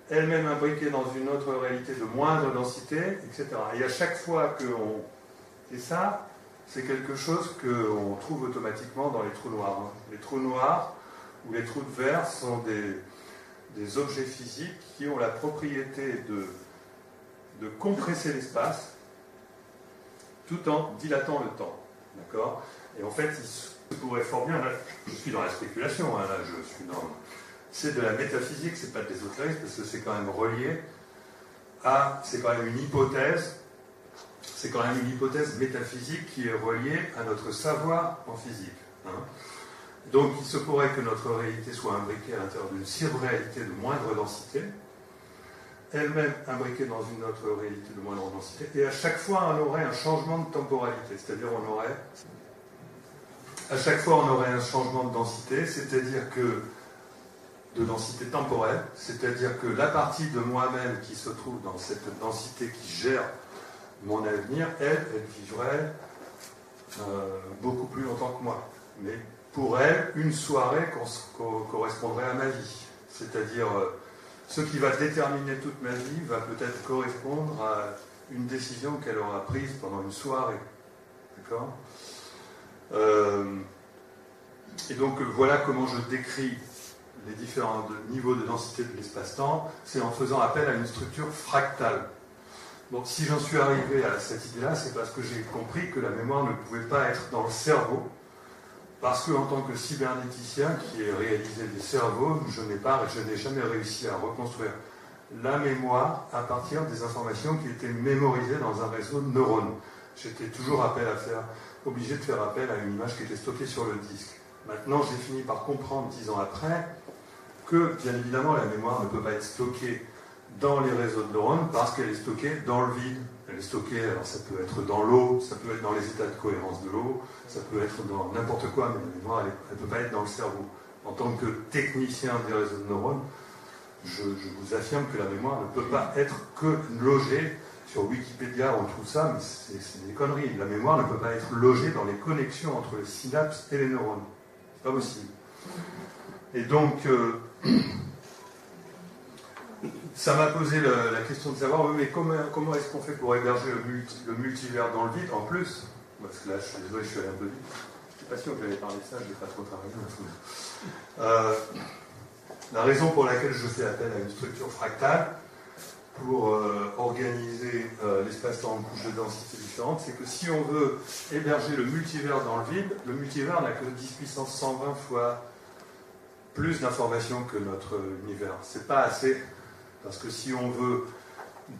elle-même imbriquée dans une autre réalité de moindre densité, etc. Et à chaque fois qu'on... Et ça, c'est quelque chose qu'on trouve automatiquement dans les trous noirs. Les trous noirs ou les trous de verre sont des objets physiques qui ont la propriété de compresser l'espace tout en dilatant le temps. D'accord ? Et en fait, il pourrait fort bien... Là, je suis dans la spéculation, hein, là, je suis dans... C'est de la métaphysique, c'est pas de l'ésotérisme, parce que c'est quand même relié à... C'est quand même une hypothèse. C'est quand même une hypothèse métaphysique qui est reliée à notre savoir en physique. Hein. Donc, il se pourrait que notre réalité soit imbriquée à l'intérieur d'une surréalité de moindre densité, elle-même imbriquée dans une autre réalité de moindre densité, et à chaque fois, on aurait un changement de temporalité, c'est-à-dire à chaque fois, on aurait un changement de densité, c'est-à-dire que de densité temporelle, c'est-à-dire que la partie de moi-même qui se trouve dans cette densité qui gère mon avenir, elle vivrait beaucoup plus longtemps que moi. Mais pour elle, une soirée correspondrait à ma vie. C'est-à-dire, ce qui va déterminer toute ma vie va peut-être correspondre à une décision qu'elle aura prise pendant une soirée. D'accord ? Et donc, voilà comment je décris les différents niveaux de densité de l'espace-temps, c'est en faisant appel à une structure fractale. Donc si j'en suis arrivé à cette idée-là, c'est parce que j'ai compris que la mémoire ne pouvait pas être dans le cerveau, parce qu'en tant que cybernéticien qui ai réalisé des cerveaux, je n'ai jamais réussi à reconstruire la mémoire à partir des informations qui étaient mémorisées dans un réseau de neurones. J'étais toujours obligé de faire appel à une image qui était stockée sur le disque. Maintenant, j'ai fini par comprendre 10 ans après que, bien évidemment, la mémoire ne peut pas être stockée dans les réseaux de neurones parce qu'elle est stockée dans le vide. Elle est stockée, alors ça peut être dans l'eau, ça peut être dans les états de cohérence de l'eau, ça peut être dans n'importe quoi, mais la mémoire, elle ne peut pas être dans le cerveau. En tant que technicien des réseaux de neurones, je vous affirme que la mémoire ne peut pas être que logée. Sur Wikipédia, on trouve ça, mais c'est des conneries. La mémoire ne peut pas être logée dans les connexions entre les synapses et les neurones. C'est pas possible. Et donc, ça m'a posé la question de savoir, mais comment est-ce qu'on fait pour héberger le multivers dans le vide, en plus, parce que là, je suis désolé, je suis allé un peu vite. Je ne suis pas sûr que j'allais parler de ça, je ne vais pas trop travailler. La raison pour laquelle je fais appel à une structure fractale pour organiser l'espace-temps en couches de densité différentes, c'est que si on veut héberger le multivers dans le vide, le multivers n'a que 10 puissance 120 fois plus d'informations que notre univers. C'est pas assez, parce que si on veut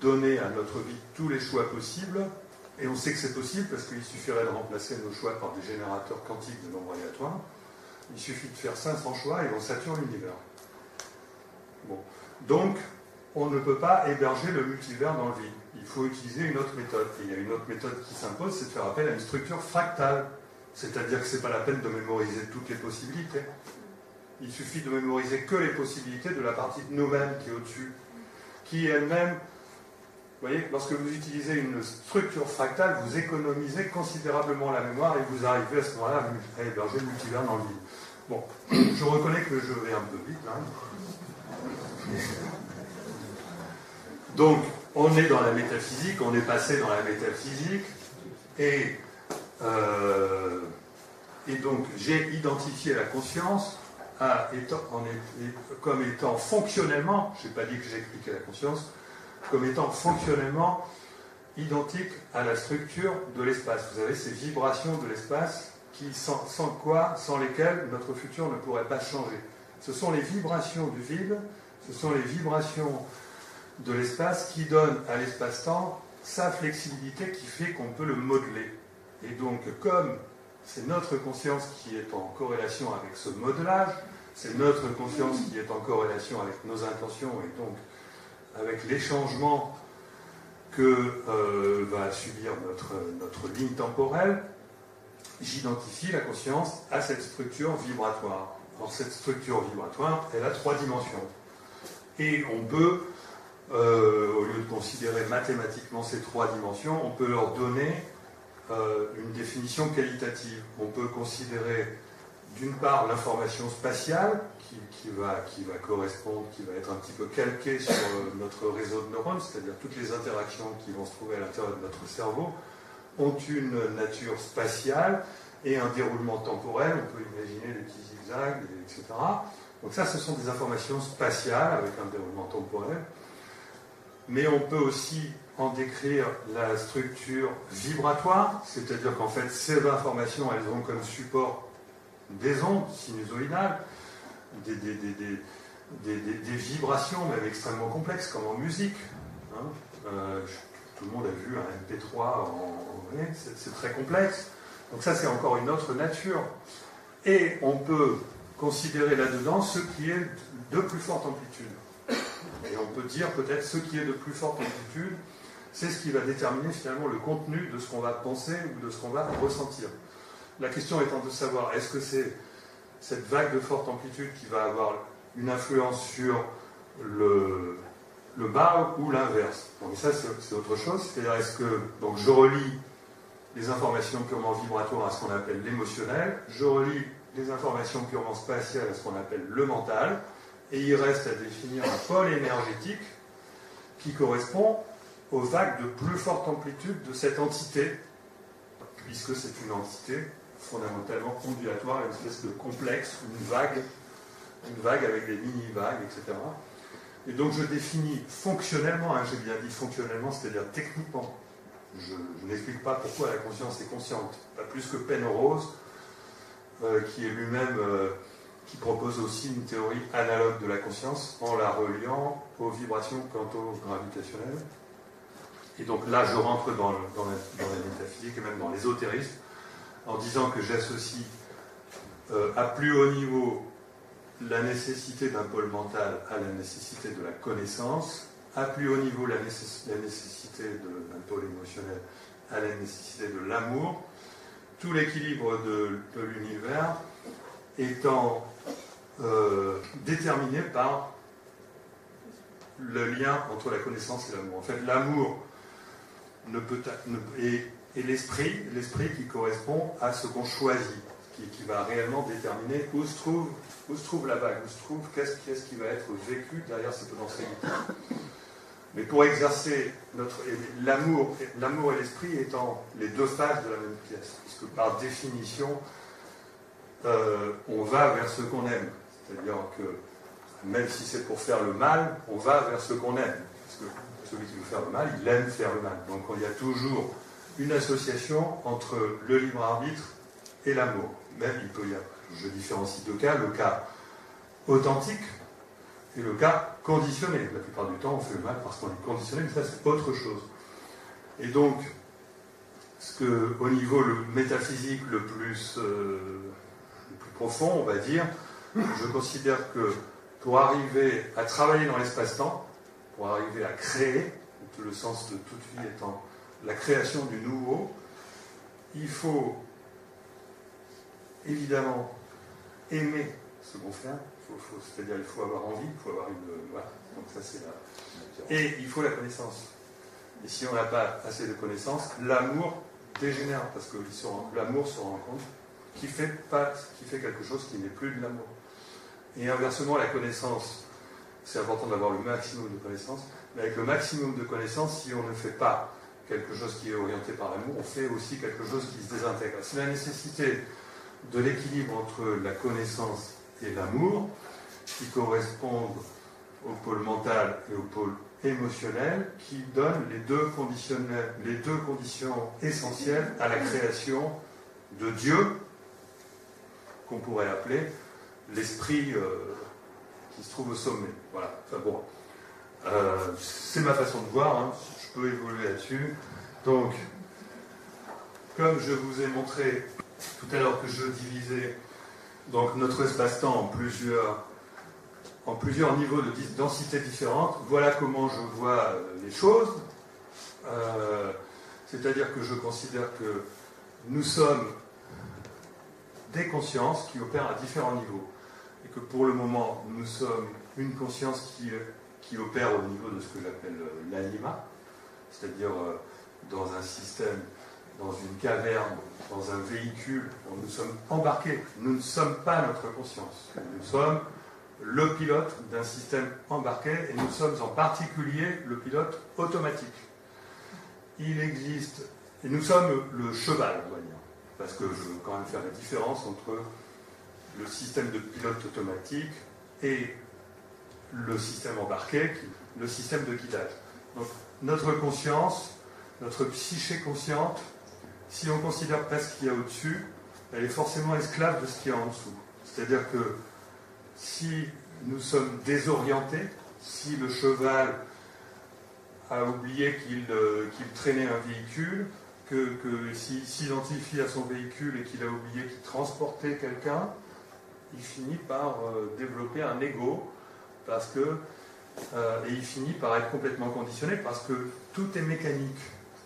donner à notre vie tous les choix possibles, et on sait que c'est possible parce qu'il suffirait de remplacer nos choix par des générateurs quantiques de nombres aléatoires, il suffit de faire 500 choix et on sature l'univers. Bon. Donc, on ne peut pas héberger le multivers dans le vide. Il faut utiliser une autre méthode. Et il y a une autre méthode qui s'impose, c'est de faire appel à une structure fractale. C'est-à-dire que ce n'est pas la peine de mémoriser toutes les possibilités. Il suffit de mémoriser que les possibilités de la partie de nous-mêmes qui est au-dessus, qui elle-même... Vous voyez, lorsque vous utilisez une structure fractale, vous économisez considérablement la mémoire et vous arrivez à ce moment-là à héberger le multivers dans le vide. Bon, je reconnais que je vais un peu vite, là. Donc, on est dans la métaphysique, on est passé dans la métaphysique, et donc j'ai identifié la conscience comme étant fonctionnellement, je n'ai pas dit que j'ai expliqué la conscience, comme étant fonctionnellement identique à la structure de l'espace. Vous avez ces vibrations de l'espace sans lesquelles notre futur ne pourrait pas changer. Ce sont les vibrations du vide, ce sont les vibrations de l'espace qui donnent à l'espace-temps sa flexibilité qui fait qu'on peut le modeler. Et donc, comme c'est notre conscience qui est en corrélation avec ce modelage, c'est notre conscience qui est en corrélation avec nos intentions et donc avec les changements que va subir notre ligne temporelle, j'identifie la conscience à cette structure vibratoire. Alors cette structure vibratoire, elle a 3 dimensions. Et on peut, au lieu de considérer mathématiquement ces 3 dimensions, on peut leur donner une définition qualitative. On peut considérer d'une part l'information spatiale qui va correspondre, qui va être un petit peu calquée sur notre réseau de neurones, c'est-à-dire toutes les interactions qui vont se trouver à l'intérieur de notre cerveau ont une nature spatiale et un déroulement temporel. On peut imaginer des petits zigzags, etc. Donc ça, ce sont des informations spatiales avec un déroulement temporel. Mais on peut aussi en décrire la structure vibratoire, c'est-à-dire qu'en fait, ces informations, elles ont comme support des ondes sinusoïdales, des vibrations même extrêmement complexes, comme en musique. Hein. Tout le monde a vu un MP3 c'est très complexe. Donc ça, c'est encore une autre nature. Et on peut considérer là-dedans ce qui est de plus forte amplitude. Et on peut dire peut-être ce qui est de plus forte amplitude, c'est ce qui va déterminer finalement le contenu de ce qu'on va penser ou de ce qu'on va ressentir. La question étant de savoir, est-ce que c'est cette vague de forte amplitude qui va avoir une influence sur le bas ou l'inverse? Donc ça, c'est autre chose. C'est-à-dire, est-ce que donc je relie les informations purement vibratoires à ce qu'on appelle l'émotionnel, je relie les informations purement spatiales à ce qu'on appelle le mental, et il reste à définir un pôle énergétique qui correspond aux vagues de plus forte amplitude de cette entité, puisque c'est une entité fondamentalement ondulatoire, une espèce de complexe, une vague avec des mini-vagues, etc. Et donc je définis fonctionnellement, j'ai bien dit fonctionnellement, c'est-à-dire techniquement. Je n'explique pas pourquoi la conscience est consciente, pas plus que Penrose, qui est lui-même, qui propose aussi une théorie analogue de la conscience en la reliant aux vibrations quanto-gravitationnelles. Et donc là, je rentre dans la métaphysique et même dans l'ésotérisme, en disant que j'associe à plus haut niveau la nécessité d'un pôle mental à la nécessité de la connaissance, à plus haut niveau la nécessité d'un pôle émotionnel à la nécessité de l'amour, tout l'équilibre de l'univers étant déterminé par le lien entre la connaissance et l'amour. En fait, l'amour et l'esprit qui correspond à ce qu'on choisit, qui va réellement déterminer où se trouve la vague, où se trouve qu'est-ce qui va être vécu derrière ces potentialités. Mais pour exercer l'amour et l'esprit étant les deux faces de la même pièce, puisque par définition, on va vers ce qu'on aime. C'est-à-dire que même si c'est pour faire le mal, on va vers ce qu'on aime. Parce que celui qui veut faire le mal, il aime faire le mal. Donc il y a toujours une association entre le libre arbitre et l'amour. Même il peut y avoir, je différencie deux cas, le cas authentique et le cas conditionné. La plupart du temps, on fait le mal parce qu'on est conditionné, mais ça c'est autre chose. Et donc, au niveau métaphysique le plus profond, on va dire, je considère que pour arriver à travailler dans l'espace-temps, pour arriver à créer, le sens de toute vie étant la création du nouveau, il faut évidemment aimer ce qu'on fait, c'est-à-dire il faut avoir envie, il faut avoir une... Voilà, donc ça c'est là. Et il faut la connaissance. Et si on n'a pas assez de connaissances, l'amour dégénère, parce que l'amour se rend compte qu'il fait quelque chose qui n'est plus de l'amour. Et inversement, la connaissance, c'est important d'avoir le maximum de connaissances, mais avec le maximum de connaissances, si on ne fait pas quelque chose qui est orienté par l'amour, on fait aussi quelque chose qui se désintègre. C'est la nécessité de l'équilibre entre la connaissance et l'amour, qui correspondent au pôle mental et au pôle émotionnel, qui donnent les deux conditions essentielles à la création de Dieu, qu'on pourrait appeler l'esprit qui se trouve au sommet. Voilà. Enfin bon, c'est ma façon de voir, hein. Je peux évoluer là-dessus. Donc, comme je vous ai montré tout à l'heure que je divisais donc notre espace-temps en plusieurs niveaux de densité différentes, voilà comment je vois les choses. C'est-à-dire que je considère que nous sommes des consciences qui opèrent à différents niveaux. Et que pour le moment, nous sommes une conscience qui opère au niveau de ce que j'appelle l'anima, c'est-à-dire dans un système, dans une caverne, dans un véhicule, où nous sommes embarqués. Nous ne sommes pas notre conscience. Nous sommes le pilote d'un système embarqué, et nous sommes en particulier le pilote automatique. Il existe, et nous sommes le cheval, on va dire, parce que je veux quand même faire la différence entre le système de pilote automatique et le système embarqué, le système de guidage. Donc, notre conscience, notre psyché consciente, si on considère pas ce qu'il y a au-dessus, elle est forcément esclave de ce qu'il y a en dessous. C'est-à-dire que si nous sommes désorientés, si le cheval a oublié qu'il traînait un véhicule, s'il s'identifie à son véhicule et qu'il a oublié qu'il transportait quelqu'un, il finit par développer un ego, et il finit par être complètement conditionné parce que tout est mécanique.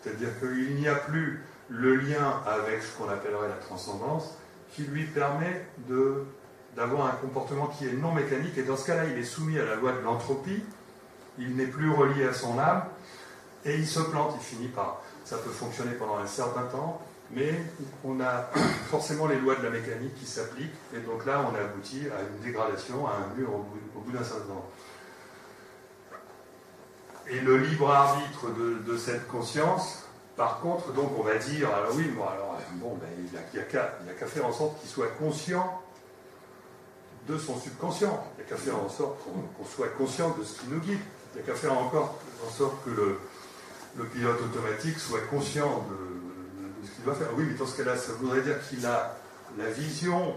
C'est-à-dire qu'il n'y a plus le lien avec ce qu'on appellerait la transcendance qui lui permet d'avoir un comportement qui est non mécanique, et dans ce cas-là, il est soumis à la loi de l'entropie, il n'est plus relié à son âme, et il se plante, il finit par... Ça peut fonctionner pendant un certain temps, mais on a forcément les lois de la mécanique qui s'appliquent, et donc là, on aboutit à une dégradation, à un mur au bout d'un certain temps. Et le libre arbitre de cette conscience, par contre, donc on va dire, alors oui, ben, il n'y a qu'à faire en sorte qu'il soit conscient de son subconscient. Il n'y a qu'à faire en sorte qu'on soit conscient de ce qui nous guide. Il n'y a qu'à faire encore en sorte que le pilote automatique soit conscient de ce qu'il doit faire. Oui, mais dans ce cas-là, ça voudrait dire qu'il a la vision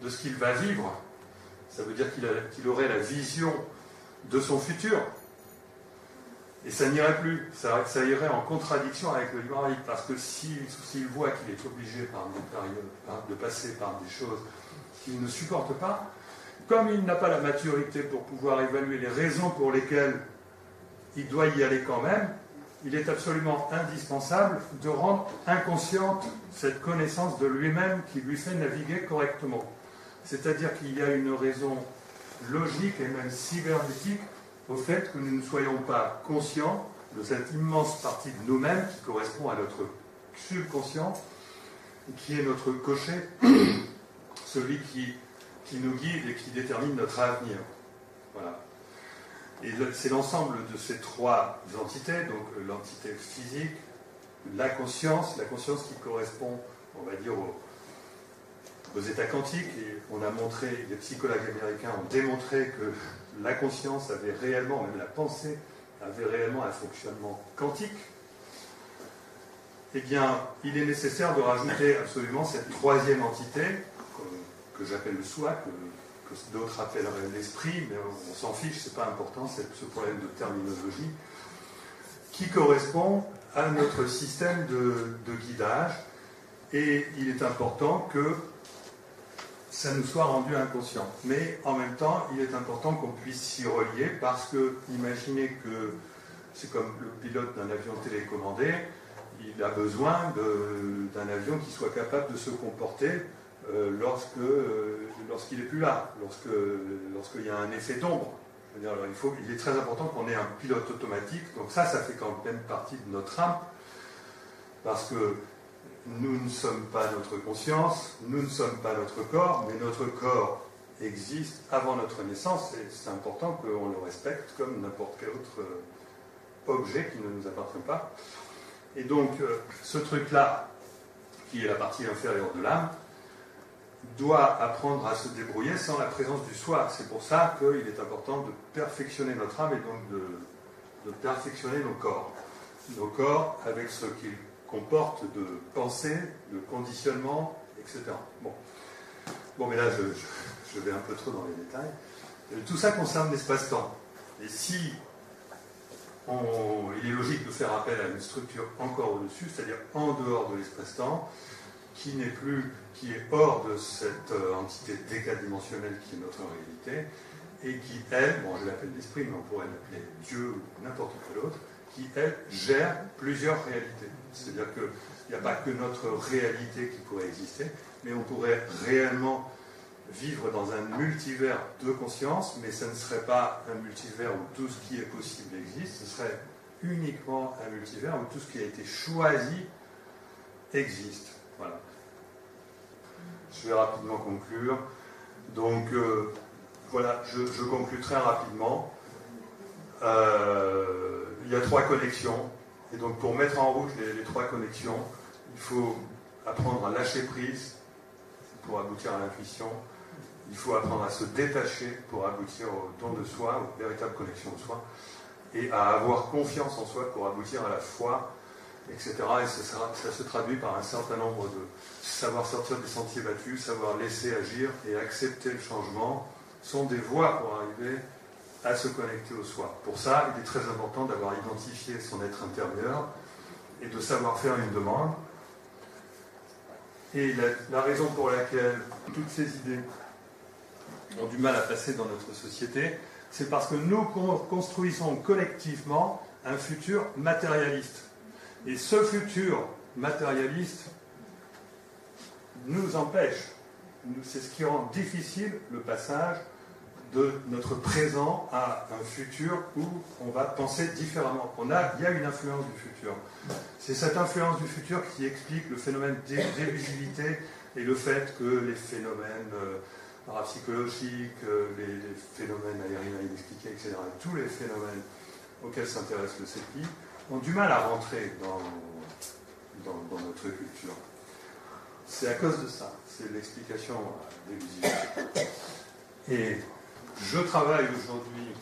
de ce qu'il va vivre. Ça veut dire qu'il aurait la vision de son futur. Et ça n'irait plus. Ça irait en contradiction avec le libre arbitre. Parce que s'il voit qu'il est obligé par des périodes de passer par des choses qu'il ne supporte pas, comme il n'a pas la maturité pour pouvoir évaluer les raisons pour lesquelles il doit y aller quand même, il est absolument indispensable de rendre inconsciente cette connaissance de lui-même qui lui fait naviguer correctement. C'est-à-dire qu'il y a une raison logique et même cybernétique au fait que nous ne soyons pas conscients de cette immense partie de nous-mêmes qui correspond à notre subconscient, qui est notre cocher, celui qui nous guide et qui détermine notre avenir. Voilà. Et c'est l'ensemble de ces trois entités, donc l'entité physique, la conscience qui correspond, on va dire, aux états quantiques, et on a montré, les psychologues américains ont démontré que la conscience avait réellement, même la pensée, avait réellement un fonctionnement quantique, eh bien, il est nécessaire de rajouter absolument cette troisième entité, que j'appelle le soi, que d'autres appelleraient l'esprit, mais on s'en fiche, c'est pas important, c'est ce problème de terminologie, qui correspond à notre système de guidage, et il est important que ça nous soit rendu inconscient. Mais en même temps, il est important qu'on puisse s'y relier, parce que imaginez que c'est comme le pilote d'un avion télécommandé, il a besoin d'un avion qui soit capable de se comporter lorsqu'il n'est plus là, lorsqu'il y a un effet d'ombre. Il est très important qu'on ait un pilote automatique, donc ça fait quand même partie de notre âme, parce que nous ne sommes pas notre conscience, nous ne sommes pas notre corps, mais notre corps existe avant notre naissance, et c'est important qu'on le respecte comme n'importe quel autre objet qui ne nous appartient pas. Et donc, ce truc-là, qui est la partie inférieure de l'âme, doit apprendre à se débrouiller sans la présence du soi. C'est pour ça qu'il est important de perfectionner notre âme et donc de perfectionner nos corps. Nos corps avec ce qu'ils comportent de pensée, de conditionnement, etc. Bon, mais là, je vais un peu trop dans les détails. Tout ça concerne l'espace-temps. Et si il est logique de faire appel à une structure encore au-dessus, c'est-à-dire en dehors de l'espace-temps, qui est hors de cette entité décadimensionnelle qui est notre réalité, et qui, elle, je l'appelle l'esprit, mais on pourrait l'appeler Dieu ou n'importe quel autre, qui, elle, gère plusieurs réalités. C'est-à-dire qu'il n'y a pas que notre réalité qui pourrait exister, mais on pourrait réellement vivre dans un multivers de conscience, mais ce ne serait pas un multivers où tout ce qui est possible existe, ce serait uniquement un multivers où tout ce qui a été choisi existe. Voilà. Je vais rapidement conclure. Donc, voilà, je conclue très rapidement. Il y a 3 connexions. Et donc, pour mettre en route les 3 connexions, il faut apprendre à lâcher prise pour aboutir à l'intuition. Il faut apprendre à se détacher pour aboutir au don de soi, aux véritables connexions au soi, et à avoir confiance en soi pour aboutir à la foi, etc. Et ça se traduit par un certain nombre de savoir sortir des sentiers battus, savoir laisser agir et accepter le changement, sont des voies pour arriver à se connecter au soi. Pour ça, il est très important d'avoir identifié son être intérieur et de savoir faire une demande. Et la raison pour laquelle toutes ces idées ont du mal à passer dans notre société, c'est parce que nous construisons collectivement un futur matérialiste. Et ce futur matérialiste nous empêche. C'est ce qui rend difficile le passage de notre présent à un futur où on va penser différemment. Il y a une influence du futur. C'est cette influence du futur qui explique le phénomène d'élusivité et le fait que les phénomènes parapsychologiques, les phénomènes aériens inexpliqués, etc., tous les phénomènes auxquels s'intéresse le CEPI, ont du mal à rentrer dans notre culture. C'est à cause de ça, c'est l'explication d'élusivité. Et je travaille aujourd'hui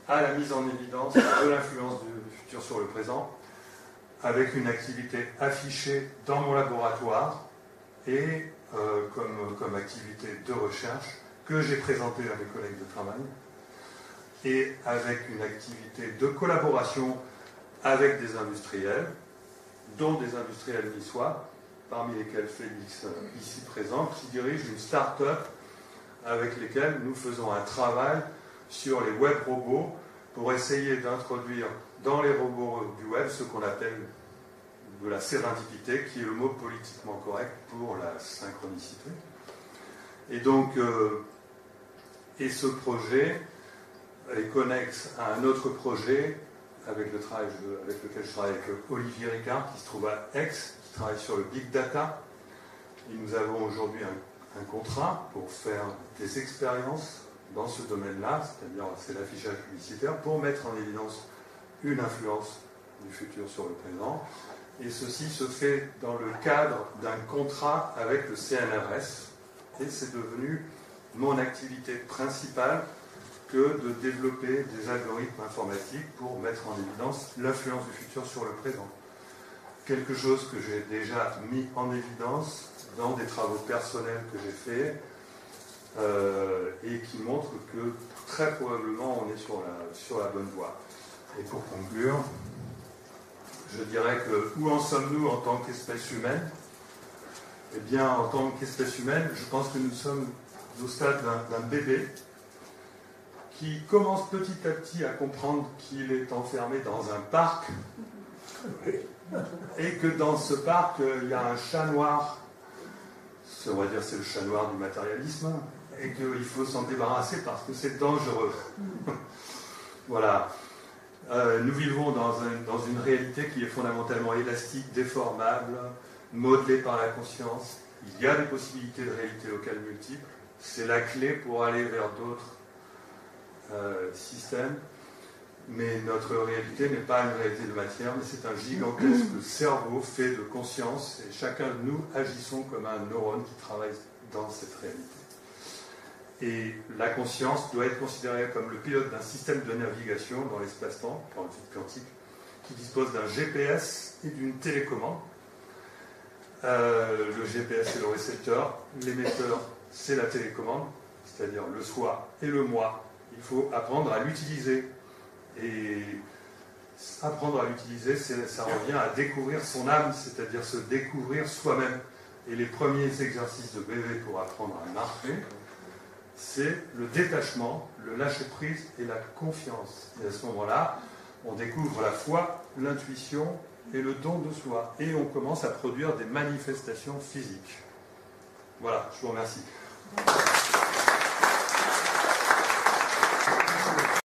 à la mise en évidence de l'influence du futur sur le présent, avec une activité affichée dans mon laboratoire et comme activité de recherche que j'ai présentée à mes collègues de travail, et avec une activité de collaboration avec des industriels, dont des industriels niçois, parmi lesquels Félix, ici présent, qui dirige une start-up avec lesquels nous faisons un travail sur les web robots pour essayer d'introduire dans les robots du web ce qu'on appelle de la sérendipité, qui est le mot politiquement correct pour la synchronicité. Et donc, et ce projet est connexe à un autre projet avec lequel je travaille avec Olivier Ricard, qui se trouve à Aix, qui travaille sur le Big Data. Et nous avons aujourd'hui un contrat pour faire des expériences dans ce domaine-là, c'est-à-dire c'est l'affichage publicitaire, pour mettre en évidence une influence du futur sur le présent. Et ceci se fait dans le cadre d'un contrat avec le CNRS. Et c'est devenu mon activité principale que de développer des algorithmes informatiques pour mettre en évidence l'influence du futur sur le présent. Quelque chose que j'ai déjà mis en évidence dans des travaux personnels que j'ai faits et qui montrent que très probablement on est sur la bonne voie. Et pour conclure, je dirais que où en sommes-nous en tant qu'espèce humaine? Eh bien, en tant qu'espèce humaine, je pense que nous sommes au stade d'un bébé qui commence petit à petit à comprendre qu'il est enfermé dans un parc et que dans ce parc, il y a un chat noir, on va dire c'est le chat noir du matérialisme, et qu'il faut s'en débarrasser parce que c'est dangereux. Voilà. Nous vivons dans une réalité qui est fondamentalement élastique, déformable, modelée par la conscience. Il y a des possibilités de réalité locale multiples. C'est la clé pour aller vers d'autres systèmes. Mais notre réalité n'est pas une réalité de matière, mais c'est un gigantesque cerveau fait de conscience. Et chacun de nous agissons comme un neurone qui travaille dans cette réalité. Et la conscience doit être considérée comme le pilote d'un système de navigation dans l'espace-temps, dans le vide quantique, qui dispose d'un GPS et d'une télécommande. Le GPS, c'est le récepteur. L'émetteur, c'est la télécommande, c'est-à-dire le soi et le moi. Il faut apprendre à l'utiliser. Et apprendre à l'utiliser, ça revient à découvrir son âme, c'est-à-dire se découvrir soi-même. Et les premiers exercices de bébé pour apprendre à marcher, c'est le détachement, le lâcher-prise et la confiance. Et à ce moment-là, on découvre la foi, l'intuition et le don de soi. Et on commence à produire des manifestations physiques. Voilà, je vous remercie.